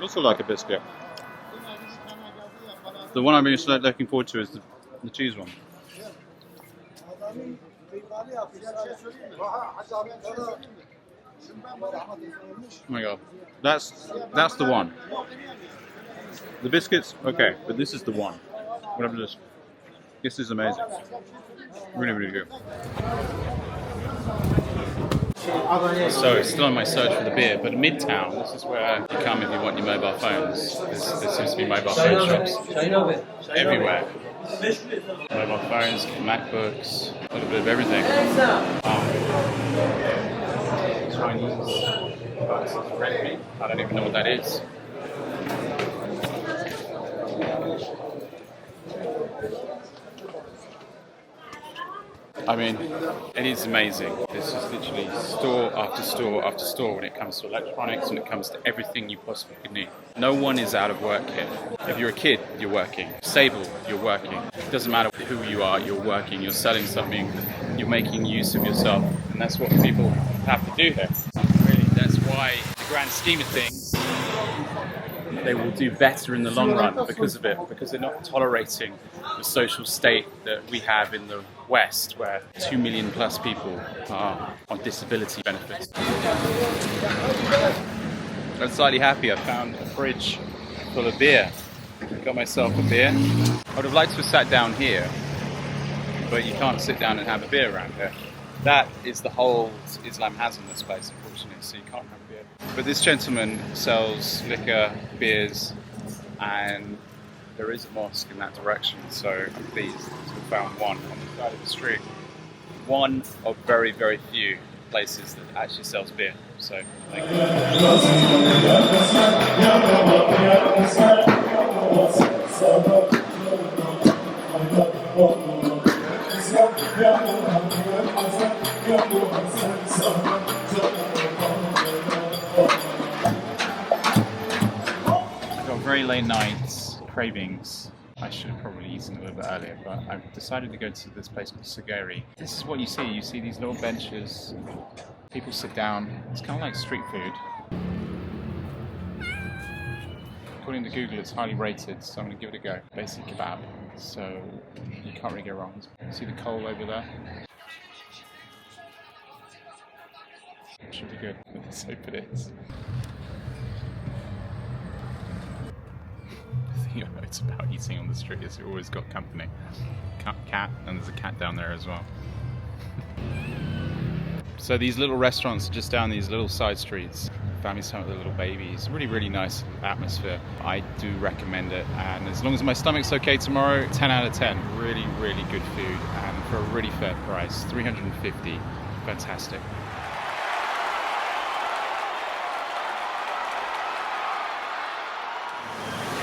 Also like a biscuit. The one I'm really looking forward to is the cheese one. Oh my god, that's the one. The biscuits, okay, but this is the one. Whatever this. This is amazing. Really, really good. So, still on my search for the beer, but Midtown, this is where you come if you want your mobile phones. There seems to be mobile phone shops everywhere. Mobile phones, MacBooks, a little bit of everything. Chinese. This is red meat. I don't even know what that is. I mean, it is amazing. It's just literally store after store after store when it comes to electronics, when it comes to everything you possibly could need. No one is out of work here. If you're a kid, you're working. Disabled, you're working. It doesn't matter who you are, you're working, you're selling something, you're making use of yourself. And that's what people have to do here. Really, that's why, in the grand scheme of things, they will do better in the long run because of it, because they're not tolerating the social state that we have in the West, where 2 million plus people are on disability benefits. I'm slightly happy I found a fridge full of beer. Got myself a beer. I would have liked to have sat down here, but you can't sit down and have a beer around here. That is the hold Islam has in this place, unfortunately, so you can't have beer. But this gentleman sells liquor, beers, and there is a mosque in that direction, so I'm pleased to have found one on the side of the street. One of very, very few places that actually sells beer, so thank I've got very late nights, cravings, I should have probably eaten a little bit earlier, but I've decided to go to this place called Sigari. This is what you see. You see these little benches. People sit down. It's kind of like street food. According to Google, it's highly rated, so I'm going to give it a go. Basic kebab, so you can't really go wrong. See the coal over there? Should be good. Let's hope it is. The thing it's about eating on the street is you've always got company. Cat, and there's a cat down there as well. So these little restaurants are just down these little side streets. Families home with their little babies. Really, really nice atmosphere. I do recommend it, and as long as my stomach's okay tomorrow, 10 out of 10. Really, really good food, and for a really fair price. 350. Fantastic.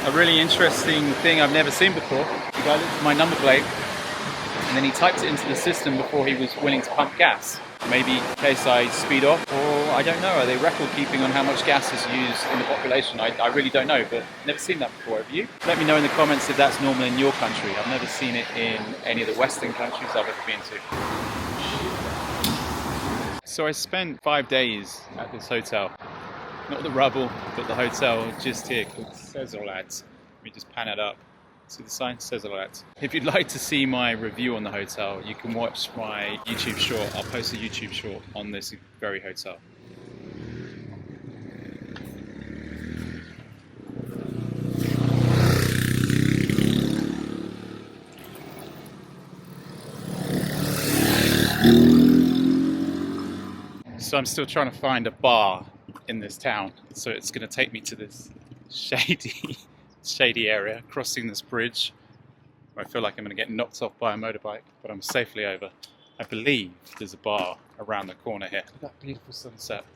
A really interesting thing I've never seen before. The guy looked at my number plate and then he typed it into the system before he was willing to pump gas. Maybe in case I speed off, or I don't know, are they record keeping on how much gas is used in the population? I really don't know, but never seen that before. Have you? Let me know in the comments if that's normal in your country. I've never seen it in any of the Western countries I've ever been to. So I spent 5 days at this hotel. Not the rubble, but the hotel just here called Cezolat. Let me just pan it up. See the sign? Cezolat. If you'd like to see my review on the hotel, you can watch my YouTube short. I'll post a YouTube short on this very hotel. So I'm still trying to find a bar in this town, so it's going to take me to this shady area, crossing this bridge where I feel like I'm going to get knocked off by a motorbike, but I'm safely over. I believe there's a bar around the corner here. Look at that beautiful sunset.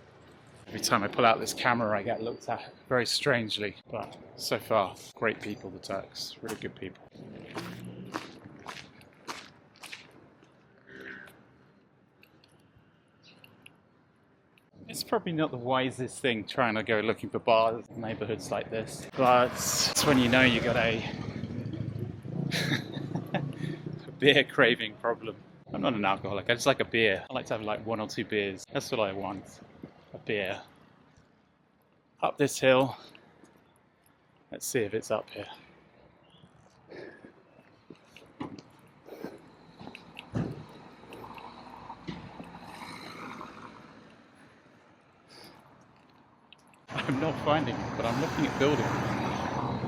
Every time I pull out this camera I get looked at very strangely, but so far, great people, the Turks, really good people. It's probably not the wisest thing trying to go looking for bars in neighborhoods like this, but it's when you know you got a beer craving problem. I'm not an alcoholic, I just like a beer. I like to have like 1 or 2 beers. That's what I want, a beer. Up this hill. Let's see if it's up here. I'm not finding it, but I'm looking at buildings.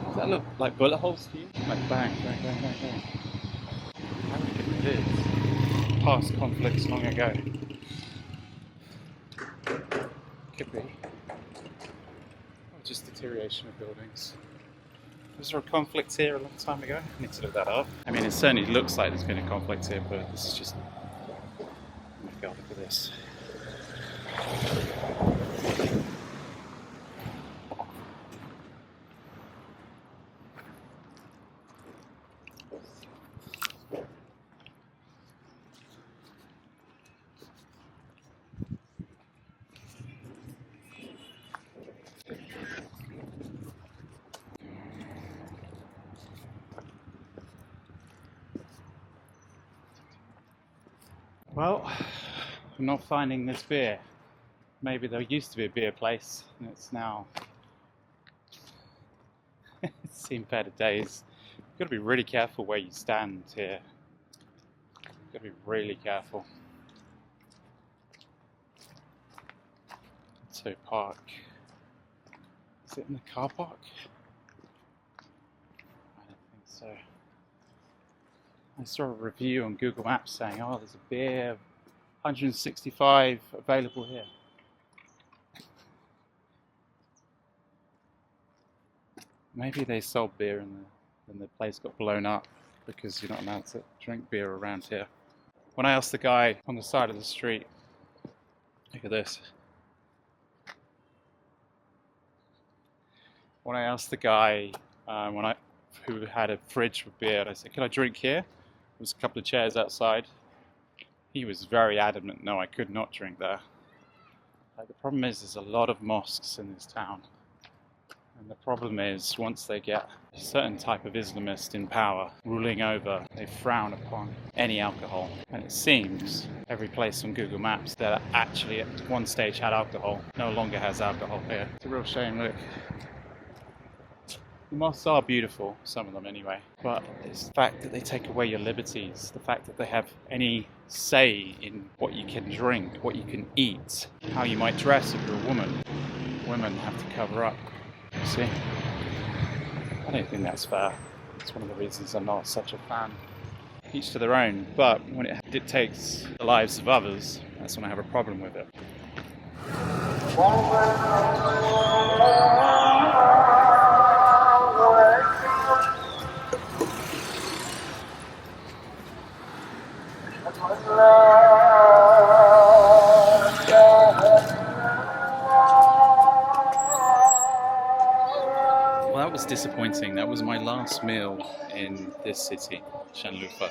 Does that look like bullet holes to you? Like bang, bang, bang, bang, bang. I reckon it is. Past conflicts long ago. Could be. Or just deterioration of buildings. Was there a conflict here a long time ago? I need to look that up. I mean, it certainly looks like there's been a conflict here, but this is just... Oh my god, look at this. Well, I'm not finding this beer. Maybe there used to be a beer place and it's now... It's seen better days. You've got to be really careful where you stand here. You've got to be really careful. So park. Is it in the car park? I don't think so. I saw a review on Google Maps saying, oh, there's a beer, 165 available here. Maybe they sold beer and the place got blown up because you're not allowed to drink beer around here. When I asked the guy on the side of the street, look at this. When I asked the guy who had a fridge with beer, I said, can I drink here? There was a couple of chairs outside. He was very adamant, no, I could not drink there. The problem is there's a lot of mosques in this town. And the problem is, once they get a certain type of Islamist in power ruling over, they frown upon any alcohol. And it seems every place on Google Maps that actually at one stage had alcohol no longer has alcohol here. It's a real shame. Look, the mosques are beautiful, some of them anyway, but it's the fact that they take away your liberties, the fact that they have any say in what you can drink, what you can eat, how you might dress if you're a woman. Women have to cover up. See? I don't think that's fair. It's one of the reasons I'm not such a fan. Each to their own, but when it dictates the lives of others, that's when I have a problem with it. Well, that was disappointing. That was my last meal in this city, Şanlıurfa.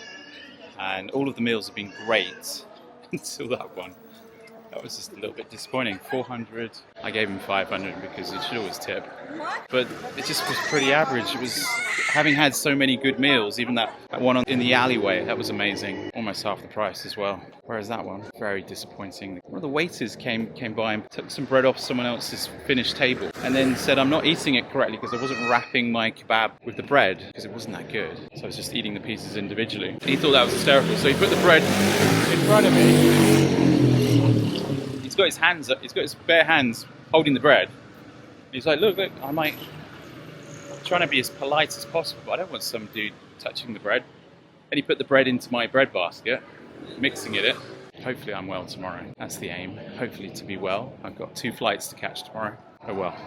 And all of the meals have been great until that one. That was just a little bit disappointing. 400. I gave him 500 because you should always tip. But it just was pretty average. It was, having had so many good meals, even that one in the alleyway, that was amazing. Almost half the price as well. Whereas that one, very disappointing. One of the waiters came by and took some bread off someone else's finished table and then said I'm not eating it correctly because I wasn't wrapping my kebab with the bread because it wasn't that good. So I was just eating the pieces individually. He thought that was hysterical. So he put the bread in front of me. He's got his hands up, he's got his bare hands holding the bread. He's like, look, I'm trying to be as polite as possible, but I don't want some dude touching the bread. And he put the bread into my bread basket, mixing it. Hopefully I'm well tomorrow. That's the aim. Hopefully to be well. I've got 2 flights to catch tomorrow. Oh well.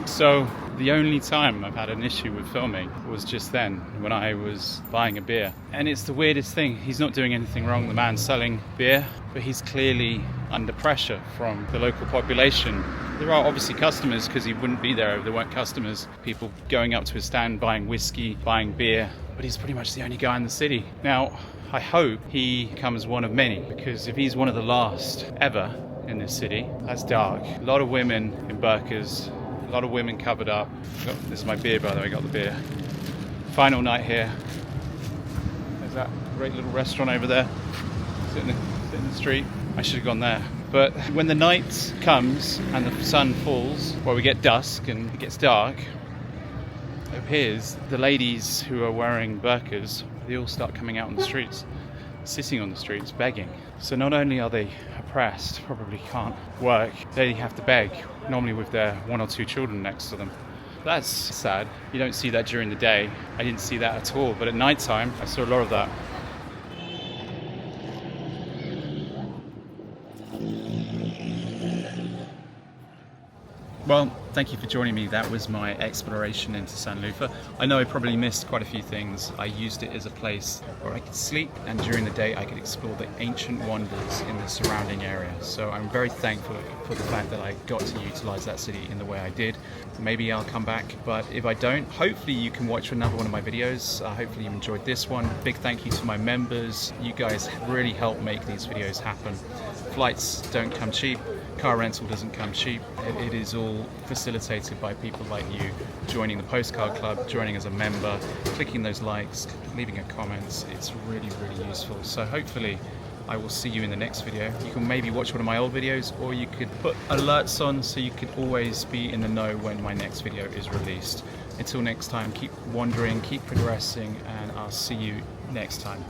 So the only time I've had an issue with filming was just then, when I was buying a beer. And it's the weirdest thing. He's not doing anything wrong, the man selling beer, but he's clearly under pressure from the local population. There are obviously customers, because he wouldn't be there if there weren't customers. People going up to his stand, buying whiskey, buying beer, but he's pretty much the only guy in the city. Now, I hope he becomes one of many, because if he's one of the last ever in this city, that's dark. A lot of women in burqas, a lot of women covered up. This is my beer, by the way, I got the beer. Final night here. There's that great little restaurant over there, sitting in the street. I should have gone there. But when the night comes and the sun falls, well, we get dusk and it gets dark, it appears the ladies who are wearing burqas, they all start coming out on the streets, sitting on the streets, begging. So not only are they oppressed, probably can't work, they have to beg, normally with their 1 or 2 children next to them. That's sad. You don't see that during the day. I didn't see that at all, but at night time, I saw a lot of that. Well, thank you for joining me. That was my exploration into Sanliurfa. I know I probably missed quite a few things. I used it as a place where I could sleep, and during the day I could explore the ancient wonders in the surrounding area. So I'm very thankful for the fact that I got to utilize that city in the way I did. Maybe I'll come back, but if I don't, hopefully you can watch another one of my videos. Hopefully you enjoyed this one. Big thank you to my members. You guys really help make these videos happen. Flights don't come cheap. Car rental doesn't come cheap. It is all facilitated by people like you joining the postcard club, joining as a member, clicking those likes, leaving a comment. It's really, really useful. So hopefully I will see you in the next video. You can maybe watch one of my old videos, or you could put alerts on so you could always be in the know when my next video is released. Until next time, keep wandering, keep progressing, and I'll see you next time.